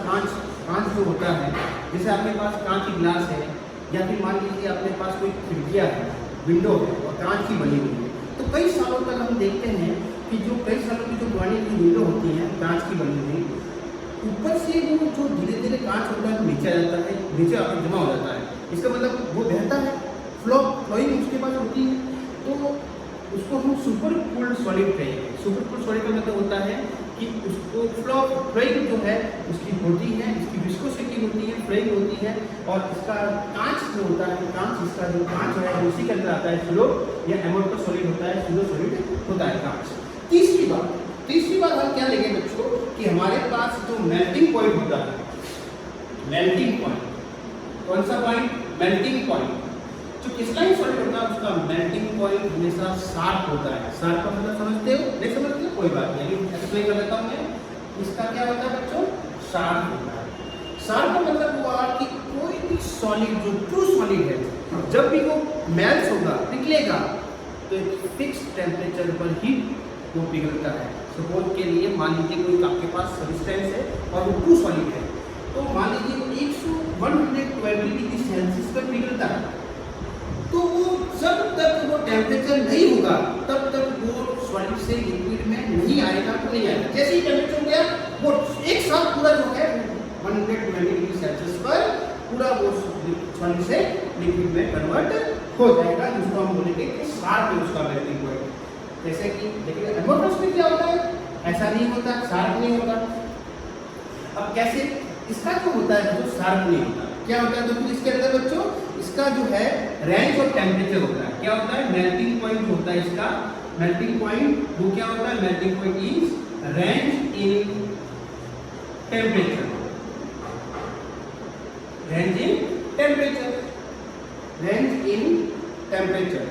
[SPEAKER 1] कांच जो होता है, जैसे आपके पास कांच की ग्लास है, या फिर मान लीजिए अपने पास कोई खिड़कियाँ है, विंडो है और कांच की बनी हुई है, तो कई सालों तक हम देखते हैं कि जो कई सालों की जो पुरानी की विंडो होती है कांच की बनी हुई, ऊपर से वो जो धीरे धीरे कांच होता है नीचे आ जाता है, नीचे आकर जमा हो जाता है. इसका मतलब वो बहता है, फ्लोइंग उसके पास होती है, तो उसको हम सुपर कूल्ड सॉलिड कहेंगे. सुपर कूल्ड सॉलिड का मतलब होता है कि उसको फ्लोइंग जो है उसकी होती है, इसकी विस्कोसिटी होती है, फ्लोइंग होती है, और इसका कांच जो होता है, कांच इसका जो कांच है उसी के अंदर आता है स्यूडो या अमोर्फस सॉलिड होता है, स्यूडो सॉलिड होता है कांच. तीसरी बात हम क्या लेंगे बच्चों कि हमारे पास जो मेल्टिंग पॉइंट होता है, मेल्टिंग पॉइंट, कौन सा पॉइंट? Melting point. जो क्रिस्टलाइन सॉलिड होता है उसका मेल्टिंग पॉइंट हमेशा शार्प होता है. शार्प का मतलब समझते हो? नहीं समझते हो? कोई बात नहीं, एक्सप्लेन कर देता हूँ मैं. इसका क्या होता है बच्चों? शार्प होता है. शार्प का मतलब हुआ कि कोई भी सॉलिड जो ट्रू सॉलिड है, जब भी वो मेल्ट होगा, पिघलेगा, तो एक फिक्स टेम्परेचर पर ही वो पिघलता है. सपोज के लिए मान लीजिए कोई आपके पास सब्सटेंस है और वो ट्रू सॉलिड है, तो मान लीजिए 100 टू 120 डिग्री सेल्सियस पर पिघलता है, तो वो जब तक वो टेम्परेचर नहीं होगा तब तक वो सॉलिड से लिक्विड में नहीं आएगा, तो नहीं आएगा। जैसे ही टेम्परेचर हो गया वो एक साथ पूरा जो है 120 डिग्री सेल्सियस पर पूरा वो सॉलिड से लिक्विड में कन्वर्ट हो जाएगा, जिसको हम बोलेंगे कि शार्प है उसका मेल्टिंग पॉइंट। जैसे कि देखिए एमोर्फस में क्या होता है, ऐसा नहीं होता, शार्प नहीं होता। अब कैसे इसका जो होता है जो शार्प नहीं होता, क्या होता है, तो फिर इसके अंदर बच्चों इसका जो है रेंज ऑफ टेम्परेचर होता है। क्या होता है, मेल्टिंग पॉइंट होता है इसका। मेल्टिंग पॉइंट वो क्या होता है, melting point is range in temperature, range in temperature, range in temperature.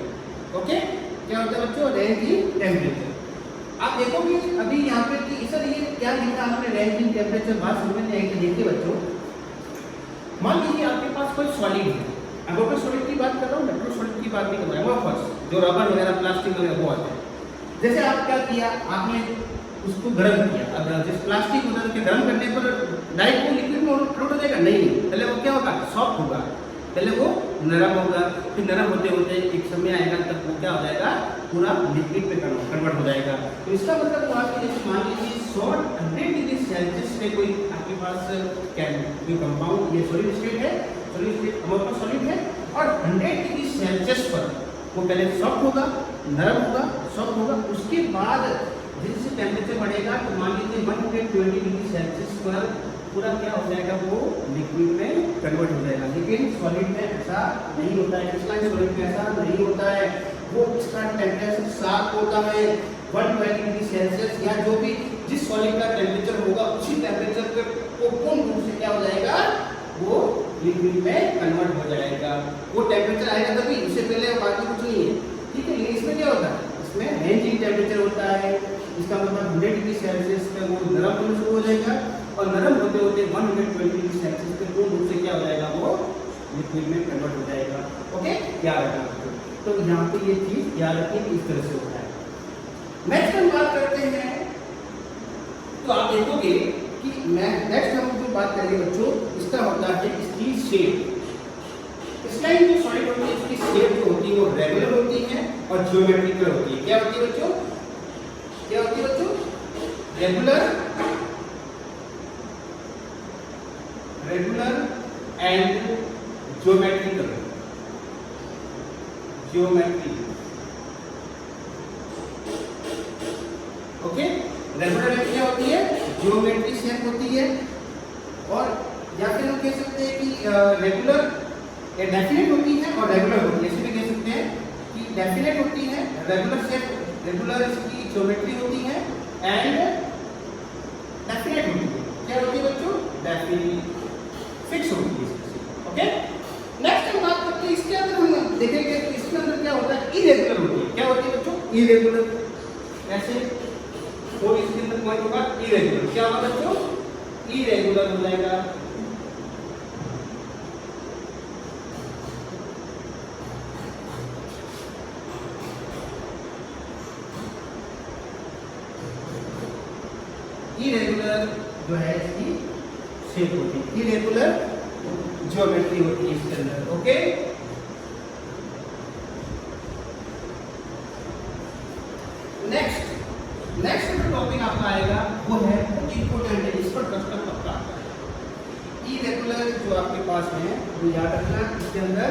[SPEAKER 1] Okay, क्या होता है बच्चों, रेंज इन टेम्परेचर। आप देखोगे अभी यहाँ पे कि सर ये क्या लिखा आपने, रेंज इन टेम्परेचर, बात समझ में आएगी। देखिए बच्चों, मान लीजिए आपके पास कोई सॉलिड है, अमोर्फस सॉलिड की बात कर रहा हूँ, मेट्रो सॉलिड की बात नहीं कर रहा हूँ, अमोर्फस जो रबर वगैरह प्लास्टिक वगैरह वो आते हैं। जैसे आप क्या किया, आपने उसको गर्म किया, अब जैसे प्लास्टिक होता है गर्म करने पर डायरेक्ट वो लिक्विड में फ्लोट हो जाएगा, नहीं, पहले वो क्या होगा, सॉफ्ट होगा, पहले वो नरम होगा, फिर नरम होते होते एक समय आएगा तब वो क्या हो जाएगा, पूरा लिक्विड में कन्वर्ट हो जाएगा। तो इसका मतलब तो आपके जैसे मान लीजिए 100 डिग्री सेल्सियस पे कोई आपके पास कोई कंपाउंड ये सॉलिड स्टेट है, सॉलिड स्टेट अमोर्फस सॉलिड है, और 100 डिग्री सेल्सियस पर वो पहले सॉफ्ट होगा, नरम होगा, सॉफ्ट होगा, उसके बाद जैसे टेम्परेचर बढ़ेगा तो मान लीजिए 120 डिग्री सेल्सियस पर पूरा क्या हो जाएगा, वो लिक्विड में कन्वर्ट हो जाएगा। लेकिन सॉलिड में ऐसा नहीं होता है, क्रिस्टलाइन सॉलिड में ऐसा नहीं होता है, वो इसका टेम्परेचर शार्प होता है 120 डिग्री सेल्सियस, या जो भी जिस सॉलिड का टेम्परेचर होगा उसी टेम्परेचर पे वो पूर्ण रूप से क्या हो जाएगा, वो लिक्विड में कन्वर्ट हो जाएगा। वो टेम्परेचर आएगा तभी, उससे पहले बाकी कुछ नहीं है, ठीक है। लेकिन इसमें क्या होता है, इसमें रेंज इन टेम्परेचर होता है, इसका मतलब 100 डिग्री सेल्सियस पे वो नरम होना शुरू हो जाएगा, और नरम होते होते 120 डिग्री सेल्सियस पे पूर्ण रूप से क्या हो जाएगा, वो लिक्विड में कन्वर्ट हो जाएगा। ओके, याद रखना। तो यहाँ पे ये चीज याद रखिए, इस तरह से होता है। नेक्स्ट हम बात करते हैं, तो आप देखोगे कि नेक्स्ट हम जो बात करेंगे बच्चों, इसका होता है इसकी शेप। क्रिस्टलाइन जो सॉलिड होती है इसकी शेप जो होती है वो रेगुलर होती है और ज्योमेट्रिकल होती है। क्या होती है बच्चों, क्या होती है बच्चों, regular and geometrical, geometry. Okay, regular क्या होती है, ज्योमेट्री शेप होती है, और या फिर हम कह सकते हैं कि रेगुलर डेफिनेट होती है और रेगुलर होती है। इसमें कह सकते हैं कि डेफिनेट होती है, रेगुलर शेप, रेगुलर इसकी ज्योमेट्री होती है, एंड डेफिनेट होती है। क्या होती है बच्चों, डेफिनेट, फिक्स होती है। ओके, नेक्स्ट हम बात करते हैं इसके अंदर, हम देखेंगे कि इसके अंदर क्या होता है, इरेगुलर होती है। क्या होती है बच्चों, इरेगुलर, ऐसे और इसके अंदर पॉइंट होगा इरेगुलर। क्या होगा बच्चों, इरेगुलर हो जाएगा। इरेगुलर जो है इसकी शेप होती है, इरेगुलर ज्योमेट्री होती है इसके अंदर। ओके, नेक्स्ट जो टॉपिक आपका आएगा वो है इंपोर्टेंट है, इस पर कस्टम पक्का आता है। इरेगुलर जो आपके पास है वो याद रखना, इसके अंदर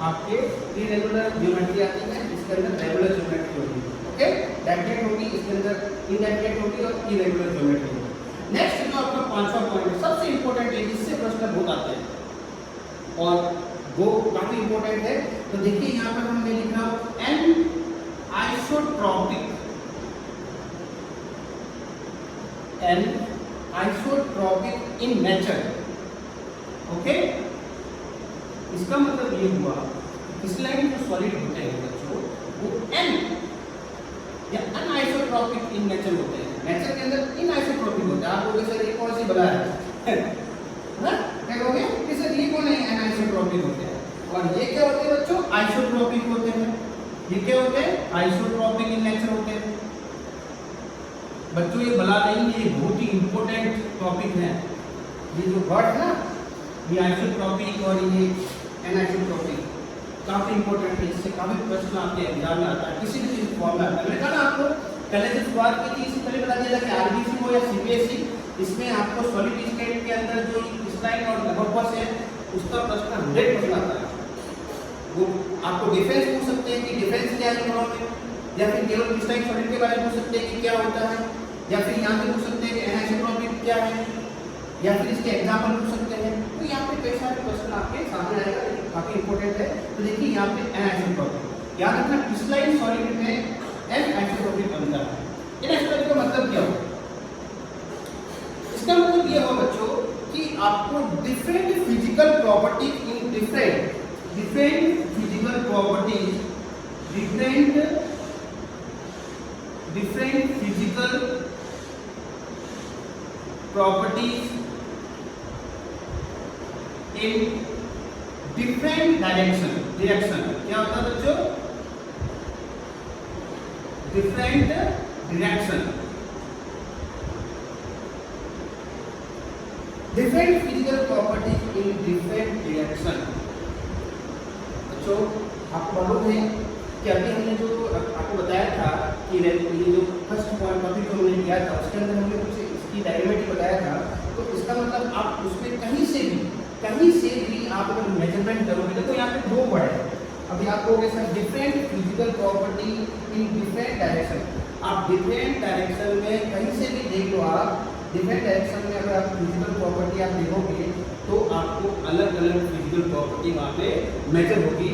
[SPEAKER 1] आपके इरेगुलर ज्योमेट्री आती है, इसके अंदर रेगुलर ज्योमेट्री होती है। ओके, डेफिनेट होगी, इसके अंदर इनडेफिनेट होगी और इरेगुलर ज्योमेट्री होगी। नेक्स्ट जो आपका पांचवा पॉइंट है, सबसे इंपॉर्टेंट है, इससे प्रश्न बहुत आते हैं और वो काफी इंपॉर्टेंट है। तो देखिए यहाँ पर हमने लिखा an isotropic, an isotropic in nature. Okay, इसका मतलब ये हुआ क्रिस्टलाइन जो सॉलिड होते हैं बच्चों वो एन या अनआइसोट्रॉपिक इन नेचर होते हैं। नेचर के अंदर इनआइसोट्रॉपिक होता है। आप लोग सर ये कौन सी बला है ना, क्या कहोगे कि सर ये कौन है, अनआइसोट्रॉपिक होते हैं। और ये क्या होते हैं बच्चों, आइसोट्रॉपिक होते हैं। ये क्या होते हैं, आइसोट्रॉपिक इन नेचर होते हैं। बच्चों ये बला नहीं है, ये बहुत ही इंपॉर्टेंट टॉपिक है। ये जो वर्ड है ना ये आइसोट्रॉपिक और ये एनाइसोट्रॉपिक काफी इंपॉर्टेंट है, इससे काफी प्रश्न आपके एग्जाम में आता है, किसी भी चीज फॉर्म में आता है। मैंने कहा ना आपको पहले से शुरुआत की थी, इससे पहले बता दिया था कि आरबीसी हो या सीबीएसई, इसमें आपको सॉलिड स्टेट के अंदर जो स्लाइड और लेबोपस है उसका प्रश्न 100% आता है। वो आपको डिफरेंस पूछ सकते हैं कि डिफरेंस क्या है दोनों में, या फिर केवल क्रिस्टलाइन सॉलिड के बारे में पूछ सकते हैं कि क्या होता है, या फिर यहाँ पे पूछ सकते हैं कि एनाइसोट्रॉपिक क्या है, या फिर इसके एग्जाम्पल पूछ सकते हैं। तो यहाँ पे कई सारे क्वेश्चन आपके सामने आएगा, लेकिन काफी इंपॉर्टेंट है। तो देखिए यहाँ पे एनाइसोट्रॉपिक याद रखना, क्रिस्टलाइन सॉलिड में एनाइसोट्रॉपिक बनता है। एनाइसोट्रॉपिक का मतलब क्या होगा? इसका मतलब ये होगा बच्चों कि आपको different physical properties in different physical properties, different physical properties in different direction. क्या होता है बच्चों? Different direction, different physical properties in different direction. बच्चों आपको मालूम है कि अभी हमने जो आपको बताया था कि ये जो फर्स्ट पॉइंट टॉपिक जो हमने किया था उसके अंदर हमने कुछ इसकी डायग्रामेटिक बताया था। तो इसका मतलब आप उसमें कहीं से भी आप अगर मेजरमेंट करोगे तो यहाँ पे 2 वर्ड है। अभी आप कहोगे sir different physical property in different direction. आप डिफरेंट डायरेक्शन में कहीं से भी देख लो, आप डिफरेंट डायरेक्शन में अगर आप फिजिकल प्रॉपर्टी आप देखोगे तो आपको अलग अलग फिजिकल प्रॉपर्टी वहाँ पे मेजर होगी।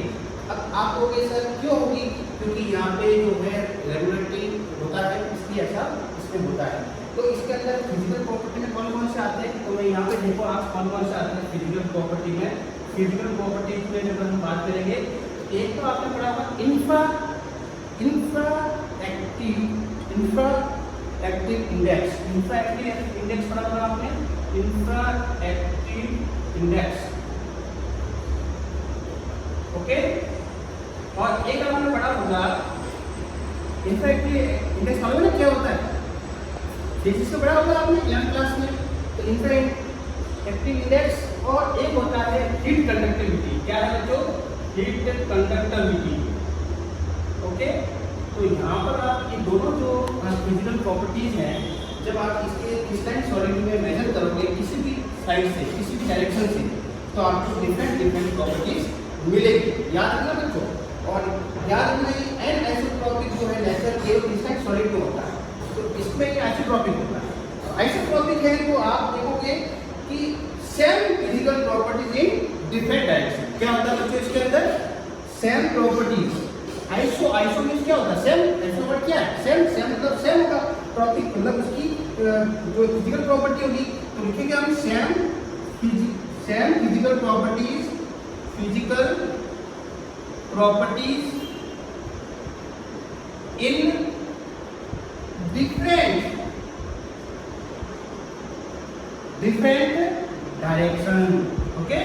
[SPEAKER 1] अब आप कहोगे सर क्यों होगी? क्योंकि यहाँ पे जो है रेगुलेटरी होता है, इसलिए ऐसा इसमें होता है। तो इसके अंदर फिजिकल प्रॉपर्टी में कौन कौन से आते हैं? तो मैं यहाँ पे देखो आप कौन कौन से आते हैं फिजिकल प्रॉपर्टी में। फिजिकल प्रॉपर्टी में जब हम बात करेंगे, एक तो आपने पढ़ा होगा infra active index. Infra active index पढ़ा होगा आपने, इंफ्रा एक्टिव इंडेक्स, ओके। और एक आपने पढ़ा होगा इंफ्रा एक्टिव इंडेक्स, मालूम है क्या होता है? फिजिक्स में पढ़ा होगा आपने 11th क्लास में। तो इंफ्रा एक्टिव इंडेक्स और एक होता है हीट कंडक्टिविटी। क्या है बच्चों? Heat conductivity, okay. तो यहाँ पर आप ये दोनों जो फिजिकल प्रॉपर्टीज हैं, जब आप इसके क्रिस्टलाइन सॉलिड में मेजर करोगे किसी भी साइड से, किसी भी डायरेक्शन से, तो आपको डिफरेंट प्रॉपर्टीज मिलेगी। याद रखना बच्चों। और याद रखना एनाइसोट्रॉपिक जो है नेचर केवल क्रिस्टलाइन सॉलिड में होता है, तो इसमें ये आइसोट्रॉपिक होता है। आइसोट्रॉपिक है तो आप देखोगे कि same physical properties in different direction. क्या होता है बच्चों इसके अंदर? Same properties. आइसो मींस क्या होता है? सेम। ऐसा वर्ड क्या है? सेम मतलब सेम होगा। ट्रॉपिक मतलब उसकी जो फिजिकल प्रॉपर्टी होगी, तो लिखेंगे हम same physical properties in different direction, okay.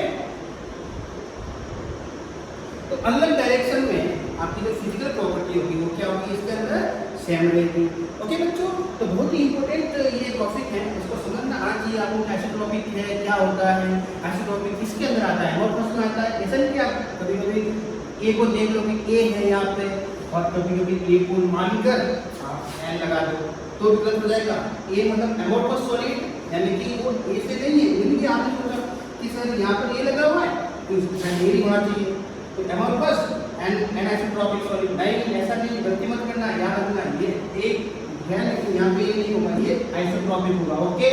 [SPEAKER 1] तो अलग डायरेक्शन में आपकी जो फिजिकल प्रॉपर्टी होगी वो क्या होगी? इसके अंदर सेम रहेगी, ओके बच्चों। तो बहुत ही इंपॉर्टेंट ये टॉपिक है, इसको समझना आज ही आपको आइसोट्रॉपिक है क्या होता है, आइसोट्रॉपिक किसके अंदर आता है और प्रश्न आता है। ऐसा नहीं कि आप कभी कभी ए को देख लो कि ए है यहाँ पे, और कभी कभी ए को मानकर आप एन लगा दो तो विकल्प हो जाएगा। ए मतलब एमोर्फस सॉलिड, यानी कि वो ए से नहीं है, यानी कि आपने सोचा कि सर यहाँ पर ए लगा हुआ है तो इसका ए ही होना चाहिए। तो एमोर्फस एंड एनाइसोट्रॉपिक सॉलिड नहीं, ऐसा नहीं, गलती मत करना, याद रखना ये एक है लेकिन यहाँ पे ये नहीं होगा, ये आइसोट्रॉपिक होगा, ओके।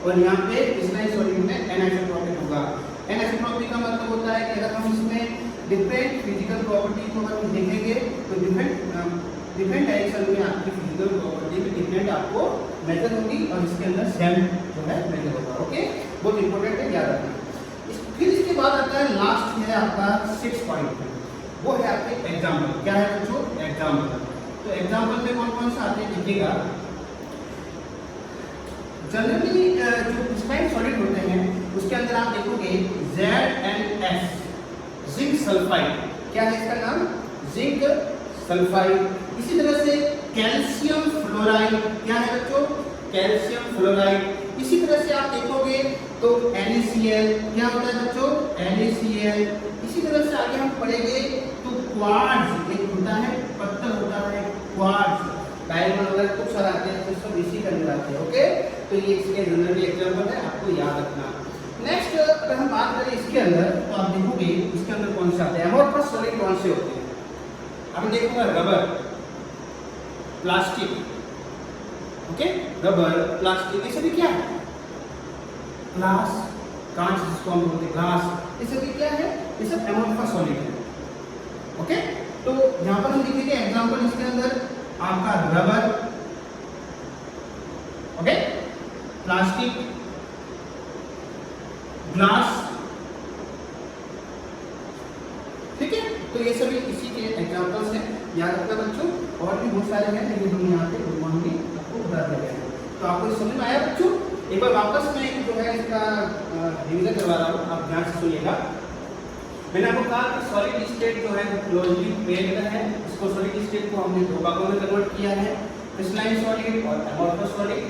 [SPEAKER 1] और यहाँ पे क्रिस्टलाइन सॉलिड में एनाइसोट्रॉपिक होगा। एनाइसोट्रॉपिक का मतलब होता है कि अगर हम इसमें डिफरेंट फिजिकल प्रॉपर्टी को अगर हम देखेंगे तो डिफरेंट डायरेक्शन में आपकी फिजिकल प्रॉपर्टी में डिफरेंट आपको मेजर होगी और इसके अंदर सेम जो है मेजर होगा, ओके। बहुत इंपॉर्टेंट है, याद रखना। फिर इसके बाद आता है लास्ट है आपका 6 पॉइंट, वो है आपके एग्जाम्पल। क्या है बच्चों? एग्जाम्पल। तो एग्जाम्पल में कौन कौन सा आते हैं देखिएगा। जनरली जो क्रिस्टलाइन सॉलिड होते हैं उसके अंदर आप देखोगे ZnS, जिंक सल्फाइड। क्या है इसका नाम? Zinc sulphide. इसी तरह से कैल्शियम फ्लोराइड। क्या है बच्चों? Calcium fluoride. इसी तरह से आप देखोगे तो NaCl NaCl, क्या होता है बच्चों NaCl। इसी तरह से आगे हम पढ़ेंगे तो क्वार्ट्ज एक होता है, पत्थर होता है क्वार्ट्ज, डायमंड वगैरह कुछ सारे आते हैं तो सब इसी का आते हैं। ओके, तो ये इसके जनरली एग्जांपल है, आपको याद रखना। नेक्स्ट अगर हम बात करें इसके अंदर तो आप देखोगे इसके अंदर कौन से आते हैं, अमोर्फस सॉलिड कौन से होते हैं। अब देखोगे rubber, plastic, okay rubber plastic, ये सभी क्या है, ग्लास, कांच जिसको हम बोलते हैं ग्लास, ये सभी क्या है, ये सब अमोर्फस सॉलिड है। ओके, तो यहाँ पर हम देखेंगे एग्जांपल इसके अंदर आपका रबर, ओके प्लास्टिक, ग्लास, ठीक है। तो ये सभी इसी के एग्जांपल्स हैं, याद रखना बच्चों। और भी बहुत सारे हैं लेकिन हम यहाँ पे आपको बता दिया गया है। तो आपको समझ में आया बच्चों। एक बार वापस मैं जो है इसका रिवीजन करवा रहा हूँ, आप ध्यान से सुनिएगा। मैंने आपको कहा कि सॉलिड स्टेट जो है क्लोजली पेक्ड है, इसको सॉलिड स्टेट को हमने दो भागों में कन्वर्ट किया है, क्रिस्टलाइन सॉलिड और अमोर्फस सॉलिड।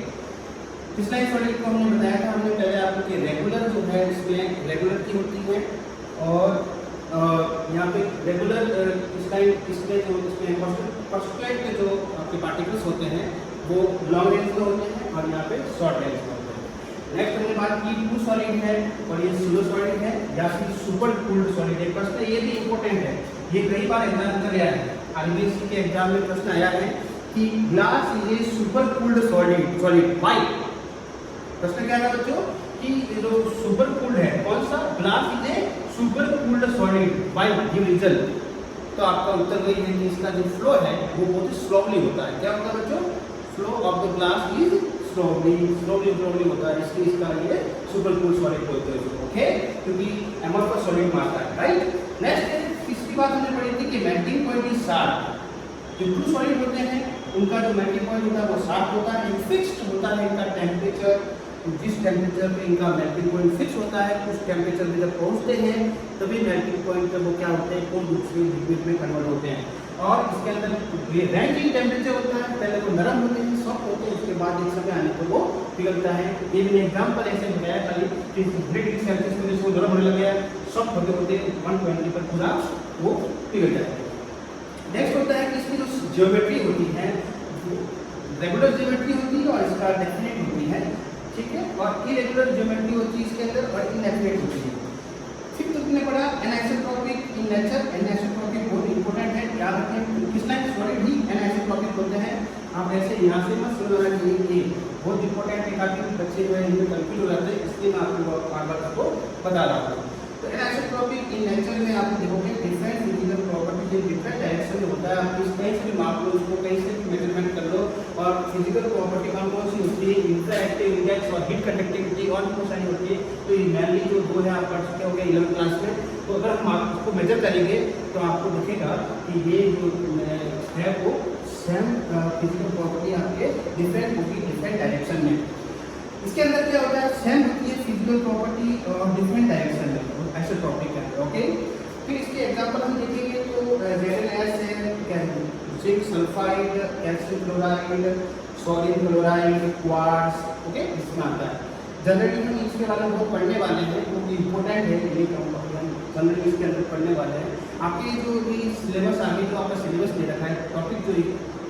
[SPEAKER 1] क्रिस्टलाइन सॉलिड को हमने बताया था, हमने पहले आपको कि रेगुलर जो है इसमें रेगुलर की होती है, और यहाँ पे रेगुलर इसमें जो इसमें फॉस्फेट के जो आपके पार्टिकल्स होते हैं वो लॉन्ग रेंज में होते हैं और यहाँ पे शॉर्ट रेंज में होते हैं। नेक्स्ट हमने बात की टू सॉलिड है और ये स्यूडो सॉलिड है या फिर सुपर कूल्ड सॉलिड। एक प्रश्न ये भी इंपॉर्टेंट है, ये कई बार एग्जाम में आया है, आरबीएससी के एग्जाम में प्रश्न आया है कि glass is a super cooled solid why. प्रश्न क्या है बच्चों कि जो सुपर कूल्ड है कौन सा, glass is a super cooled solid why, give reason. तो आपका उत्तर वही है कि इसका जो फ्लो है वो बहुत ही स्लोली होता है। क्या होता है बच्चों, flow of the glass is slowly होता है, इसलिए इसका ये सुपर कूल्ड सॉलिड बोलते हैं। ओके, क्योंकि अमोर्फस सॉलिड में आता है, राइट। नेक्स्ट इसकी बात हमने पढ़ी थी कि मेल्टिंग पॉइंट इज शार्प। जो टू सॉलिड होते हैं उनका जो मेल्टिंग पॉइंट होता है वो शार्प होता है, फिक्स्ड होता है इनका टेम्परेचर, जिस टेम्परेचर पे इनका मेल्टिंग पॉइंट फिक्स होता है उस टेम्परेचर पे जब पहुंचते हैं तभी मेल्टिंग पॉइंट पे वो क्या होते हैं, कोल्ड दूसरी लिक्विड में कन्वर्ट होते हैं। और इसके अंदर ये रैंकिंग टेम्परेचर होता है, पहले वो नरम होते हैं, सॉफ्ट होते हैं, उसके बाद एक समय आने पर वो पिघलता है। ये भी एग्जाम्पल ऐसे बताया खाली कि 3 डिग्री सेल्सियस में जिसको नरम होने लग गया, सॉफ्ट होते होते 120 पर पूरा वो पिघल जाएगा। नेक्स्ट होता है कि इसकी जो ज्योमेट्री होती है रेगुलर ज्योमेट्री होती है और इसका डेफिनेट होती है, ठीक है, और इरेगुलर ज्योमेट्री होती है इसके अंदर और इनडेफिनेट होती है। फिर तुमने पढ़ा एनिसोट्रोपिक इन नेचर, एनिसोट्रोपिक बहुत इंपॉर्टेंट है, याद रखें। क्रिस्टलाइन सॉलिड ही एनिसोट्रोपिक होते हैं। आप ऐसे यहाँ से मत समझना चाहिए कि बहुत इंपॉर्टेंट है, काफी बच्चे जो है इनमें कंफ्यूज हो जाते हैं, इसलिए मैं आपको बार-बार आपको बता रहा हूँ। तो एनिसोट्रोपिक इन नेचर में आप देखोगे different physical property different direction में होता है। आप इस कहीं से भी माप लो, उसको कहीं से भी मेजरमेंट कर लो, और फिजिकल प्रॉपर्टी कौन सी होती है, इंटरएक्टिव इंडेक्स और हीट कंडक्टिविटी और भी बहुत सारी होती है। तो ये मेनली जो दो है आप पढ़ चुके होंगे 11th क्लास में। तो अगर हम इसको मेजर करेंगे तो आपको दिखेगा कि ये जो है वो सेम फिजिकल प्रॉपर्टी आपके डिफरेंट होगी डिफरेंट डायरेक्शन में। इसके अंदर क्या होता है, सेम होती है फिजिकल प्रॉपर्टी और डिफरेंट डायरेक्शन में आइसोट्रोपिक के अंदर। ओके, फिर इसके एग्जांपल हम देखेंगे तो ZnS है, क्या है, zinc sulphide, calcium chloride, sodium chloride, quartz, okay इसमें आता है। जनरली हम इसके बारे में बहुत पढ़ने वाले हैं क्योंकि इंपॉर्टेंट है, ये कहूँगा हम जनरली इसके अंदर पढ़ने वाले हैं। आपके जो भी सिलेबस आगे जो आपका सिलेबस दे रखा है, टॉपिक जो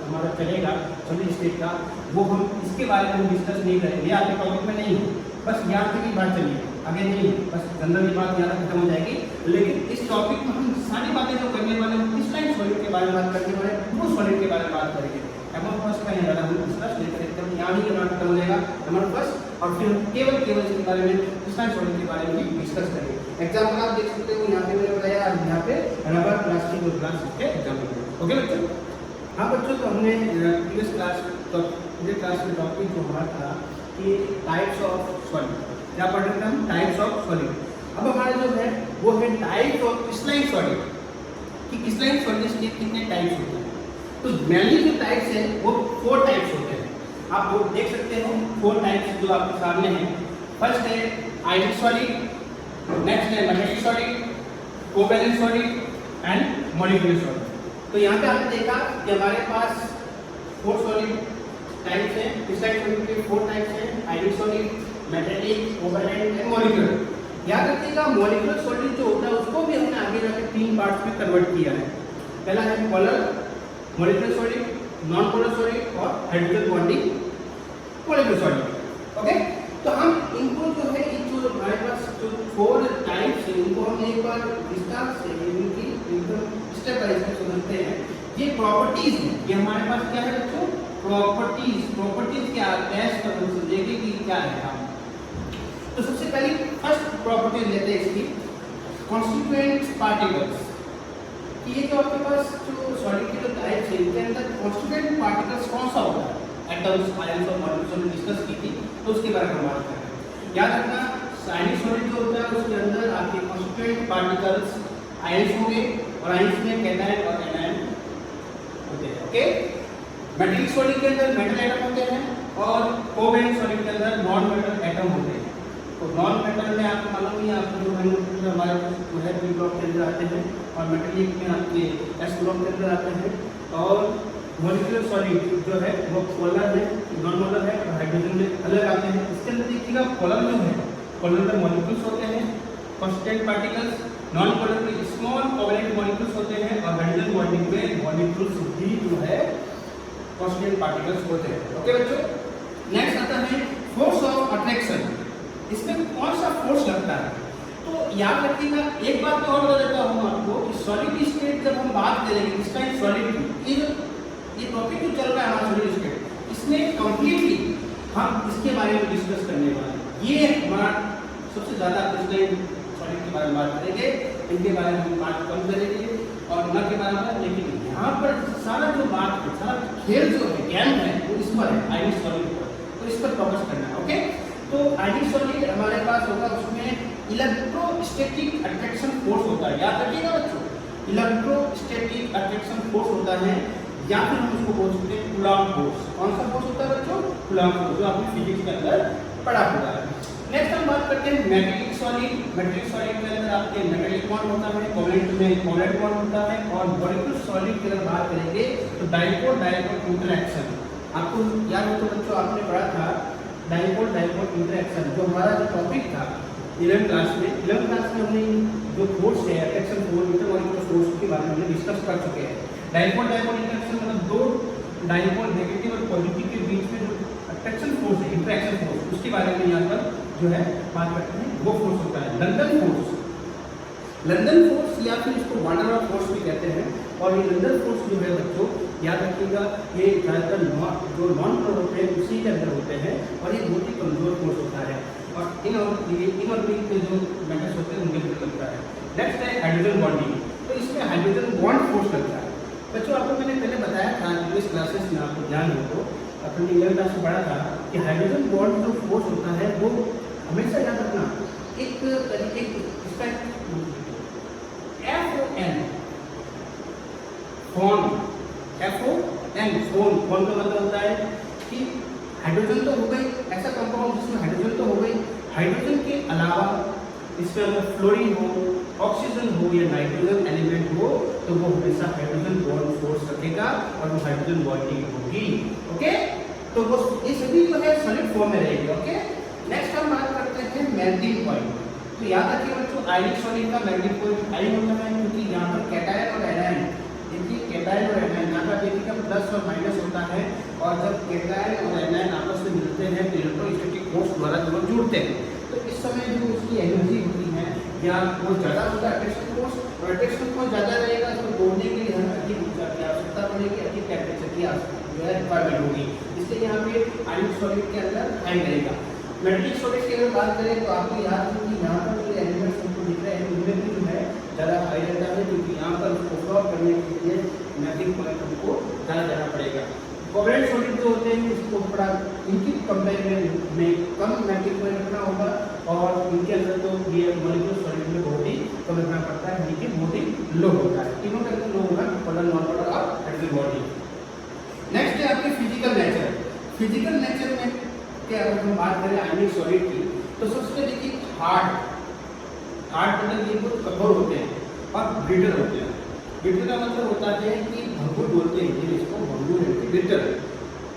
[SPEAKER 1] हमारा चलेगा सॉलिड स्टेट का, वो हम इसके बारे में हम डिस्कस नहीं करेंगे, ये आपके टॉपिक में नहीं है, बस यहाँ तक ही बात चलिए, आगे नहीं है, बस जनरल बात यहाँ तक खत्म हो जाएगी। लेकिन इस टॉपिक में हम सारी बातें जो करने वाले हैं क्रिस्टलाइन सॉलिड के बारे में बात करने वाले, टू सॉलिड के बारे में बात करेंगे। अमोर्फस का ज़्यादा हम डिस्कस नहीं करेंगे, यहाँ ही बात खत्म हो जाएगा अमोर्फस, और फिर हम केवल इसके बारे में क्रिस्टलाइन सॉलिड के बारे में ही डिस्कस करेंगे। एग्जाम्पल आप देख सकते हो, यहाँ पे मैंने बताया, यहाँ पे रबर, प्लास्टिक और ग्लास के एग्जाम्पल। ओके बच्चों, हाँ बच्चों, तो हमने प्रीवियस क्लास में टॉपिक जो हमारा था कि टाइप्स ऑफ सॉलिड, क्या पढ़ रहे थे हम, टाइप्स ऑफ सॉलिड। अब हमारा जो है वो है टाइप्स ऑफ क्रिस्टलाइन सॉलिड, कि क्रिस्टलाइन सॉलिड्स के कितने टाइप्स होते हैं। तो मेनली जो टाइप्स है वो 4 टाइप्स होते हैं। आप वो देख सकते हो 4 टाइप्स जो आपके सामने हैं। फर्स्ट है आयनिक सॉलिड, नेक्स्ट है magnetic solid, covalent solid and molecular solid. तो यहाँ पे आपने देखा कि हमारे पास 4 सॉलिड टाइप्स हैं, क्रिस्टलाइन सॉलिड के 4 टाइप्स हैं, आयनिक solid, metallic, covalent and molecular. याद रखिएगा मॉलिक्यूलर सॉलिड जो होता है उसको भी हमने आगे जाके 3 पार्ट्स में कन्वर्ट किया है। पहला है polar molecular solid, non polar solid और hydrogen bonding molecular solid. Okay, तो हम इनको जो है जो हमारे पास जो 4 टाइप्स है उनको हम एक बार विस्तार से इनकी एकदम स्टेप बाय स्टेप समझते हैं। ये प्रॉपर्टीज है, ये हमारे पास क्या है बच्चों, प्रॉपर्टीज क्या टेस्ट कर समझेंगे कि क्या है हम। तो सबसे पहली फर्स्ट प्रॉपर्टी लेते हैं इसकी कॉन्स्टिट्यूएंट पार्टिकल्स, कि ये जो आपके पास जो सॉलिड के जो टाइप्स है इनके अंदर कॉन्स्टिट्यूएंट पार्टिकल्स कौन सा होता है, एटम्स, आयंस और मॉलिक्यूल्स हमने डिस्कस की थी, तो उसके बारे में हम बात करेंगे। याद रखना साइनिक सॉलिड जो होता है उसके अंदर आपके कॉन्स्टिट्यूएंट पार्टिकल्स आयंस होंगे और आयंस में कैटायन और एनायन होते हैं। ओके, मेटेलिक सॉलिड के अंदर मेटल एटम होते हैं और कोवैलेंट सॉलिड के अंदर नॉन मेटल एटम होते हैं। तो नॉन मेटल में आपको मालूम ही आपको जो है हमारे जो है पी ब्लॉक के अंदर आते हैं और मेटेलिक में आपके एस ब्लॉक के अंदर आते हैं। और मॉलिक्यूलर सॉलिड जो है वो पोलर है, नॉन पोलर है और हाइड्रोजन में अलग आते हैं। इसके अंदर देखिएगा पोलर जो है, पोलर में मॉलिक्यूल्स होते हैं कांस्टेंट पार्टिकल्स, नॉन पोलर में स्मॉल कोवैलेंट मॉलिक्यूल्स होते हैं और हाइड्रोजन बॉन्डिंग में मॉलिक्यूल्स भी जो है कांस्टेंट पार्टिकल्स होते हैं। ओके बच्चों, नेक्स्ट आता है फोर्स ऑफ अट्रैक्शन। इसमें कौन सा फोर्स लगता है, तो याद रखिएगा एक बात तो और बता देता हूँ आपको कि सॉलिड स्टेट जब हम बात करेंगे इस टाइम सॉलिड की, ये टॉपिक जो चल रहा है हमारा सॉलिड स्टेट, इसमें कंप्लीटली हम इसके बारे में डिस्कस करने वाले हैं। ये हमारा सबसे ज़्यादा सॉलिड के बारे में बात करेंगे, इनके बारे में हम बात कम करेंगे और न के बारे में, लेकिन यहाँ पर सारा जो बात है, सारा खेल जो है, गेम है, वो इस पर है, आयनिक सॉलिड पर, तो इस पर फोकस करना है। ओके, तो आयनिक सॉलिड हमारे पास होगा, उसमें इलेक्ट्रोस्टैटिक अट्रैक्शन फोर्स होता है। याद रखिएगा बच्चों, इलेक्ट्रोस्टैटिक अट्रैक्शन फोर्स होता है या फिर हम उसको बोल सकते हैं कूलॉम्ब फोर्स। कौन सा फोर्स होता है बच्चों, कूलॉम्ब फोर्स, जो आपने फिजिक्स के अंदर पढ़ा हुआ है। नेक्स्ट हम बात करते हैं मेटेलिक सॉलिड। मेटेलिक सॉलिड के अंदर आपके मेटेलिक बॉन्ड होता है, कोवैलेंट में कोवैलेंट बॉन्ड होता है। और मॉलिक्यूलर सॉलिड की अगर बात करेंगे तो डाइपोल डाइपोल इंटरैक्शन, आपको याद हो तो बच्चों आपने पढ़ा था डाइपोल डाइपोल इंटरैक्शन, जो हमारा जो टॉपिक था 11th क्लास में। 11th क्लास में हमने जो फोर्स है अट्रैक्शन फोर्स, इंटरमॉलिक्यूलर फोर्स के बारे में हमने डिस्कस कर चुके हैं। डाइपोल डाइपोल इंटरैक्शन मतलब दो डाइपोल नेगेटिव और पॉजिटिव के बीच में जो अट्रैक्शन फोर्स है, इंटरैक्शन फोर्स, उसके बारे में यहाँ पर जो है बात करते हैं। वो फोर्स होता है लंदन फोर्स। लंदन फोर्स या फिर इसको वांडर ऑफ फोर्स भी कहते हैं। और ये लंदन फोर्स जो है बच्चों याद रखिएगा, ये ज़्यादातर जो नॉन पोलर होते हैं उसी के अंदर होते हैं और ये बहुत ही कमजोर फोर्स होता है और इनऑर्बिट के जो मेटल्स होते हैं उनके अंदर लगता है। नेक्स्ट है हाइड्रोजन बॉन्डिंग, तो इसमें हाइड्रोजन बॉन्ड फोर्स लगता है। बच्चों आपको मैंने पहले बताया था इंग्लिश क्लासेस में, आपको ध्यान हो तो अपने 11th क्लास में पढ़ा था कि हाइड्रोजन बॉन्ड जो फोर्स होता है वो हमेशा याद रखना एक इसका FON phone, FON phone, phone का मतलब होता है कि हाइड्रोजन तो हो गई, ऐसा कंपाउंड जिसमें हाइड्रोजन तो हो गई, हाइड्रोजन के अलावा इसमें अगर फ्लोरीन हो, ऑक्सीजन हो या नाइट्रोजन एलिमेंट हो तो वो हमेशा हाइड्रोजन बॉन्ड फोर्स रखेगा और वो हाइड्रोजन बॉन्डिंग होगी। ओके, तो वो ये सभी जो है सॉलिड फॉर्म में रहेगी। ओके, नेक्स्ट हम बात करते हैं मेल्टिंग पॉइंट। तो याद रखिए बच्चों आयनिक सॉलिड का मेल्टिंग पॉइंट आई होता है, क्योंकि यहाँ पर कैटायन और एनायन, देखिए कैटायन और एनायन यहाँ पर देखिएगा प्लस और माइनस होता है और जब कैटायन और एनायन आपस में मिलते हैं तो इलेक्ट्रोस्टैटिक फोर्स द्वारा दोनों जुड़ते हैं। तो इस समय जो उसकी एनर्जी होती है या वो ज़्यादा होता है अट्रैक्शन फोर्स, और अट्रैक्शन फोर्स ज़्यादा रहेगा तो तोड़ने के लिए हमें अधिक ऊर्जा की आवश्यकता पड़ेगी, अधिक टेम्परेचर की जो है रिक्वायरमेंट होगी। इसलिए यहाँ पे आयनिक सॉलिड के अंदर हाई रहेगा। मेटेलिक सॉलिड की अगर बात करें तो आपको याद हो कि यहाँ पर जो एलिमेंट्स हमको दिख रहे हैं उनमें भी जो है ज़्यादा हाई रहता है, क्योंकि यहाँ पर उसको फ्लॉ करने के लिए मेल्टिंग पॉइंट हमको ज़्यादा जाना पड़ेगा। कोवैलेंट सॉलिड जो होते हैं इसको थोड़ा इनकी कंपेरिजन में कम मेल्टिंग पॉइंट रखना होगा और इनके अंदर तो ये मॉलिक्यूलर सॉलिड में बहुत ही कम रखना पड़ता है, इनकी बहुत ही लो होता है। तीनों का लो होगा, पोलर, नॉन पोलर और हाइड्रोजन बॉन्डिंग। नेक्स्ट है आपकी फिजिकल नेचर। फिजिकल नेचर में क्या अगर हम बात करें आयनिक सॉलिड की तो सबसे देखिए हार्ड मतलब ये बहुत कठोर होते हैं और ब्रिटल होते हैं। ब्रिटल का मतलब होता है कि भंगुर बोलते हैं, इसको भंगुर है ब्रिटल,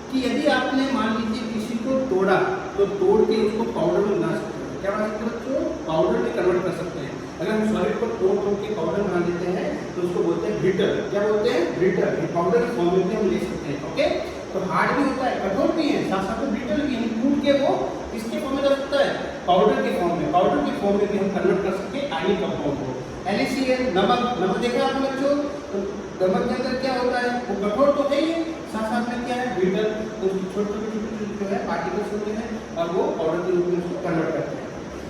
[SPEAKER 1] कि यदि आपने मान लीजिए किसी को तोड़ा तो तोड़ के उसको पाउडर में बना सकते हैं। क्या बना सकते हैं बच्चों, पाउडर में कन्वर्ट कर सकते हैं। अगर हम सॉलिड को तोड़ के पाउडर बना देते हैं तो उसको बोलते हैं ब्रिटल। क्या बोलते हैं? ब्रिटल। ये पाउडर के फॉर्म में भी हम ले सकते हैं। ओके, तो हार्ड भी होता है, कठोर भी है, साथ साथ में ब्रिटल भी है। टूट के वो किसके फॉर्म में जा सकता है? पाउडर के फॉर्म में। पाउडर के फॉर्म में भी हम कन्वर्ट कर सकते हैं आयनिक कंपाउंड को। NaCl, नमक देखा आपने बच्चों, तो नमक के अंदर क्या होता है? वो कठोर तो है ही, साथ साथ में क्या है? ब्रिटल। तो छोटे जो है पार्टिकल्स होते हैं और वो पाउडर के रूप में उसको कन्वर्ट करते हैं।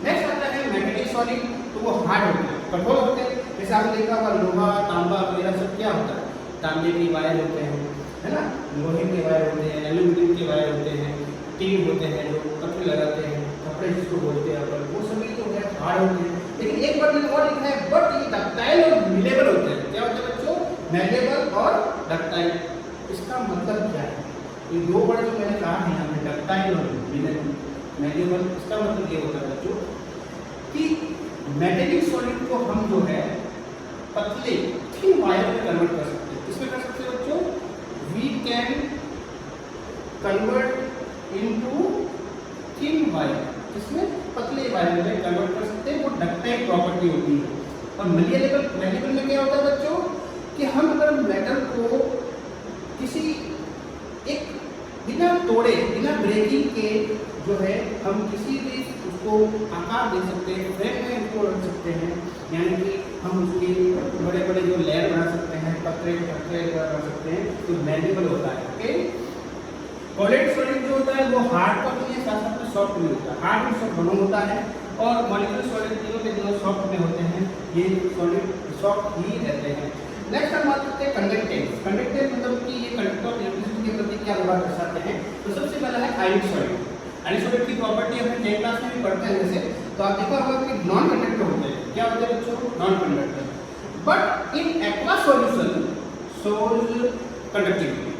[SPEAKER 1] नेक्स्ट आता है मेटालिक सॉलिड। तो वो हार्ड होते हैं, कठोर होते हैं। जैसे आपने देखा होगा लोहा, तांबा वगैरह सब क्या होता है? तांबे के वायर होते हैं, है ना, लोहे के वायर होते हैं, एल्यूमिनियम के वायर होते हैं, टीन होते हैं जो कपड़े लगाते हैं, कपड़े जिसको बोलते हैं अपन, वो सभी जो है हार्ड होते हैं। लेकिन एक बार मैंने और लिखा है, बट ये डक्टाइल और मिलेबल होते हैं। क्या होते हैं बच्चों? मैलेबल और डक्टाइल। इसका मतलब क्या है? ये दो वर्ड जो मैंने कहा है यहाँ पे, डक्टाइल और मैलेबल, इसका मतलब ये होता है बच्चों कि मेटालिक सॉलिड को हम जो है पतले थिन वायर में कन्वर्ट कर सकते हैं। किसमें कर सकते हैं बच्चों? We can convert into thin wire. इसमें पतले वायर में कन्वर्ट कर सकते हैं, वो डक्टाइल प्रॉपर्टी होती है। और मैलेबल में क्या होता है बच्चों कि हम अगर मेटल को किसी एक बिना तोड़े, बिना ब्रेकिंग के जो है हम किसी भी उसको आकार दे सकते हैं, फ्रेम में उसको रख सकते हैं, यानी कि हम उसके बड़े बड़े जो लेयर बना सकते हैं, पतले बना सकते हैं, तो मैलेबल होता है। ओके, कोलेट सॉलिड जो होता है वो हार्ड का भी है, साथ साथ में सॉफ्ट भी होता है। हार्ड और सॉफ्ट दोनों होता है, और मॉलिक्यूलर सॉलिड तीनों के दोनों सॉफ्ट में होते हैं। ये सॉलिड सॉफ्ट ही रहते हैं। नेक्स्ट हम बात करते हैं कंडक्टेंस। कंडक्टेंस मतलब कि ये कंडक्टर ऑफ इलेक्ट्रिसिटी के प्रति क्या व्यवहार दर्शाते हैं। तो सबसे पहला है आयनिक सॉलिड। आयनिक सॉलिड की प्रॉपर्टी हमने 10th क्लास में भी पढ़ते हैं वैसे, तो आप देखा होगा कि नॉन कंडक्टर होते हैं। क्या होते हैं बच्चों? Non conductor. But in aqua solution shows conductivity.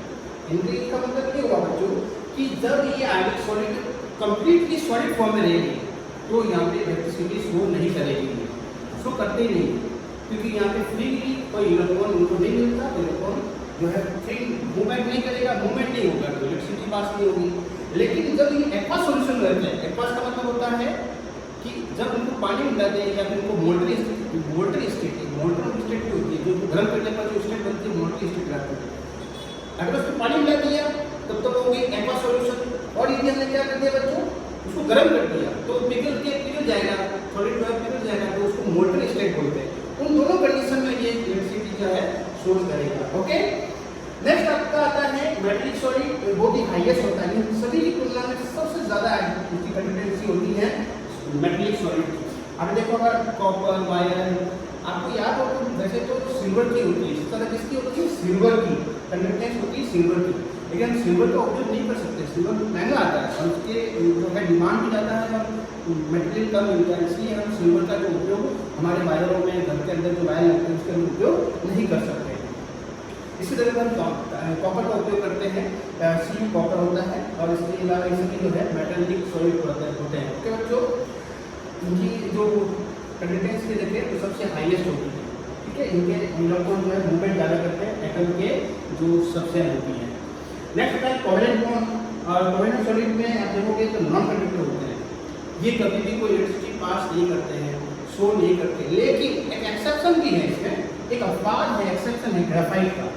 [SPEAKER 1] Hindi का मतलब ये हुआ बच्चों कि जब ये आयनिक सॉलिड कंप्लीटली सॉलिड फॉर्म में रहेगी तो यहाँ पे इलेक्ट्रिसिटी शो नहीं करेगी, शो करते ही नहीं, क्योंकि यहाँ पे फ्रीली कोई इलेक्ट्रॉन उनको नहीं मिलता, तो इलेक्ट्रॉन जो है फ्री मूवमेंट नहीं करेगा, मूवमेंट नहीं होगा तो इलेक्ट्रिसिटी पास नहीं होगी। लेकिन जब ये एक्वा सॉल्यूशन में रहते हैं, एक्वा का मतलब होता है कि जब उनको पानी मिलाते हैं या फिर उनको मोल्टन स्टेट भी होती है, जो गर्म करने पर जो स्टेट बनती है मोल्टन स्टेट रहती है। अगर उसमें पानी मिला दिया तब तो हो गई एक्वा सॉल्यूशन, और यदि हमने क्या कर दिया बच्चों, उसको गर्म कर दिया तो पिघल जाएगा, सॉलिड जो है पिघल जाएगा, तो उसको मोल्टन स्टेट बोलते हैं। उन दोनों कंडीशन में ये इलेक्ट्रिसिटी जो है सोर्स करेगा। ओके, नेक्स्ट आपका आता है मेटालिक सॉलिड। बहुत ही हाईएस्ट होता है, सभी की तुलना में सबसे ज़्यादा इसकी कंडक्टेंसी होती है मेटालिक सॉलिड। आपने देखो अगर कॉपर वायर, आपको याद हो तो वैसे तो सिल्वर की होती है, इस तरह किसकी होती है? सिल्वर की कंडक्टेंस होती है सिल्वर की, लेकिन हम सिल्वर का उपयोग नहीं कर सकते, सिल्वर महंगा आता है और उसके जो है डिमांड भी ज़्यादा है और मटेरियल कम मिलता है, इसलिए हम सिल्वर का जो उपयोग हमारे वायरों में, घर के अंदर जो वायर लगते हैं उसका उपयोग नहीं कर सकते। इसी तरह हम कॉपर का उपयोग करते हैं, सी कॉपर होता है, और इसके अलावा इसकी जो है मेटालिक सॉलिड होते हैं। ओके बच्चों, इनकी जो कंडक्टेंस के देखें तो सबसे हाईएस्ट होती है, ठीक है। इनके इलेक्ट्रॉन जो है मूवमेंट ज़्यादा करते हैं एटम के जो सबसे होती है। नेक्स्ट होता है कोवेलेंट बॉन्ड, और कोवेलेंट सॉलिड में आप देखोगे तो नॉन कंडक्टर होते हैं, ये कभी भी कोई इलेक्ट्रिसिटी पास नहीं करते हैं, शो नहीं करते। लेकिन एक एक्सेप्शन भी है इसमें, एक अपवाद है, एक्सेप्शन है ग्रेफाइट का।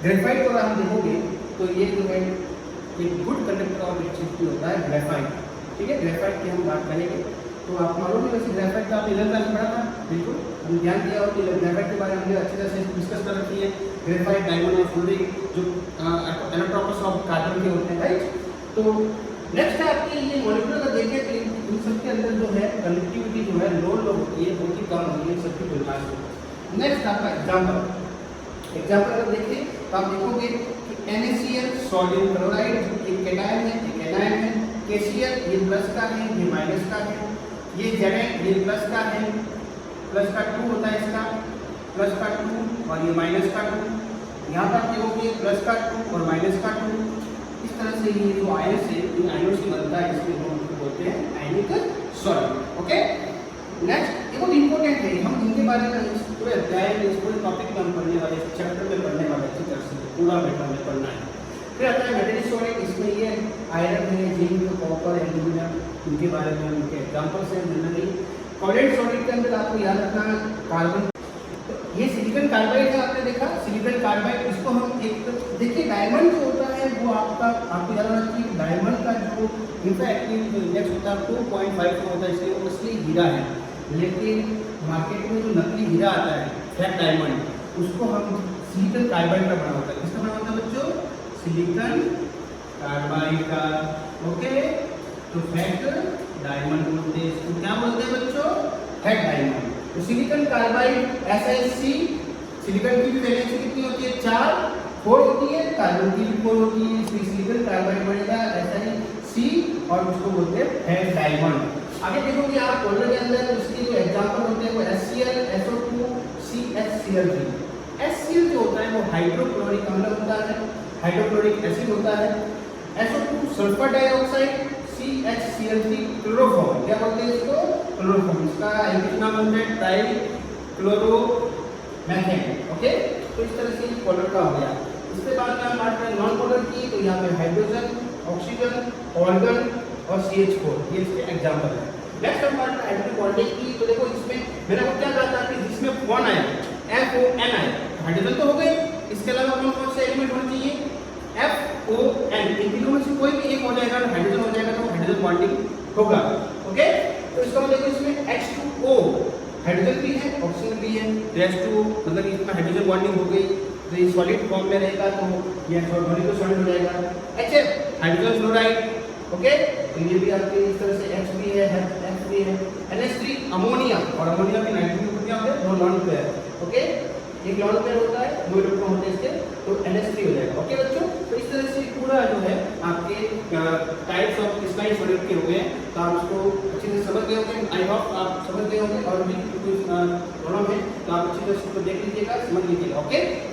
[SPEAKER 1] ग्रेफाइट को अगर हम देखोगे तो ये जो है एक गुड कंडक्टर ऑफ इलेक्ट्रिसिटी होता है ग्रेफाइट, ठीक है। ग्रेफाइट की हम बात करेंगे तो आप मालूम है वैसे ग्रेफाइट का आपने 11th क्लास में पढ़ा था, बिल्कुल हमने ध्यान दिया हो कि ग्रेफाइट के बारे में हमने अच्छी तरह से डिस्कस कर रखी है। ग्रेफाइट, डायमंड और फ्लोरिन जो एनाटॉमर्स ऑफ कार्बन के होते हैं, राइट। तो नेक्स्ट है आपके ये मॉलिक्यूल का देखें तो इन सबके अंदर जो है कंडक्टिविटी जो है लो होती है, बहुत ही कम होती है सबकी तुलना से। नेक्स्ट आपका एग्जाम्पल अगर देखें तो आप देखोगे कि NaCl सोडियम क्लोराइड एक कैटायन है, एक एनायन है। KCl ये प्लस का है, ये माइनस का है। ये Zn ये प्लस का है, प्लस का 2 होता है इसका, प्लस का 2 और ये माइनस का 2। यहाँ पर देखोगे प्लस का 2 और माइनस का 2। इस तरह से ये जो आयन से इन आयनों से बनता है, इसके हम बोलते हैं आयनिक सॉलिड। ओके, नेक्स्ट ये बहुत इंपॉर्टेंट है, हम इनके बारे में इस पूरे अध्याय में, इस पूरे टॉपिक में हम पढ़ने वाले, इस चैप्टर में पढ़ने वाले, अच्छी तरह से पूरा बेटा में पढ़ना है। फिर आता है मेटालिक सॉलिड, इसमें ये आयरन है, जिंक, कॉपर, एल्यूमिनियम, इनके बारे में उनके एग्जाम्पल्स हैं जनरली। सॉलिड सॉलिड के अंदर आपको याद रखना कार्बन, ये सिलिकॉन कार्बाइड है, आपने देखा सिलिकॉन कार्बाइड, इसको हम एक देखिए डायमंड जो होता है वो आपको याद रखना चाहिए डायमंड का जो इंफ्राएक्टिव इंडेक्स होता है 2.5 होता है, इसलिए वो असली हीरा है। लेकिन मार्केट में जो नकली हीरा आता है फेक डायमंड उसको हम सिलिकॉन कार्बाइड का बना होता है, किसका बना होता है बच्चों? सिलिकॉन कार्बाइड का। ओके, तो फेक डायमंड बोलते हैं इसको, क्या बोलते हैं बच्चों? Fake diamond. तो सिलिकॉन कार्बाइड SiC, सिलिकॉन की भी वैलेंसी कितनी होती है? 4 होती है, कार्बन की भी 4 होती है, इसलिए सिलिकॉन कार्बाइड बनेगा SiC और उसको बोलते हैं फेक डायमंड। आगे देखोगे आप कॉलर के अंदर उसके जो एग्जांपल होते हैं वो HCl, SO2, CHCl3। HCl जो होता है वो हाइड्रोक्लोरिक अम्ल होता है, हाइड्रोक्लोरिक एसिड होता है। SO2 sulphur dioxide, CHCl3 chloroform, क्या बोलते हैं इसको? क्लोरोफॉर्म। इसका इंग्लिश नाम होता है ट्राई क्लोरोमेथेन। ओके, तो इस तरह से कॉलर का हो गया। इसके बाद में हम बात करें नॉन कॉलर की, तो यहाँ पे हाइड्रोजन, ऑक्सीजन, ऑर्गन और CH4 ये इसके एग्जांपल है। नेक्स्ट हम बात करें हाइड्रोजन बॉन्डिंग की, तो देखो इसमें मैंने आपको क्या कहा था कि जिसमें कौन आया FON आया, हाइड्रोजन तो हो गए, इसके अलावा कौन कौन से एलिमेंट होने चाहिए? FON, इन तीनों में से कोई भी एक हो जाएगा, हाइड्रोजन हो जाएगा, तो हाइड्रोजन बॉन्डिंग होगा। ओके, तो इसका मतलब देखो इसमें H2O हाइड्रोजन भी है, ऑक्सीजन भी है, तो H2O मतलब इसमें हाइड्रोजन बॉन्डिंग हो गई, तो ये सॉलिड फॉर्म में रहेगा तो ये सॉलिड हो जाएगा। HF hydrogen fluoride. ओके, तो ये भी आपके इस तरह से H भी है, F भी है। NH3 अमोनिया, और अमोनिया भी नाइट्रोजन को क्या होता है? 2 लॉन्ग पेयर। ओके, एक लॉन्ग पेयर होता है, 2 इलेक्ट्रॉन होते हैं इसके, तो NH3 हो जाएगा। ओके बच्चों, तो इस तरह से पूरा जो है आपके टाइप्स ऑफ क्रिस्टलाइन सॉलिड के हो गए, तो आप उसको अच्छे से समझ गए होंगे। आई होप आप समझ गए होंगे, और भी कोई प्रॉब्लम है तो आप अच्छी तरह से उसको देख लीजिएगा, समझ लीजिएगा। ओके।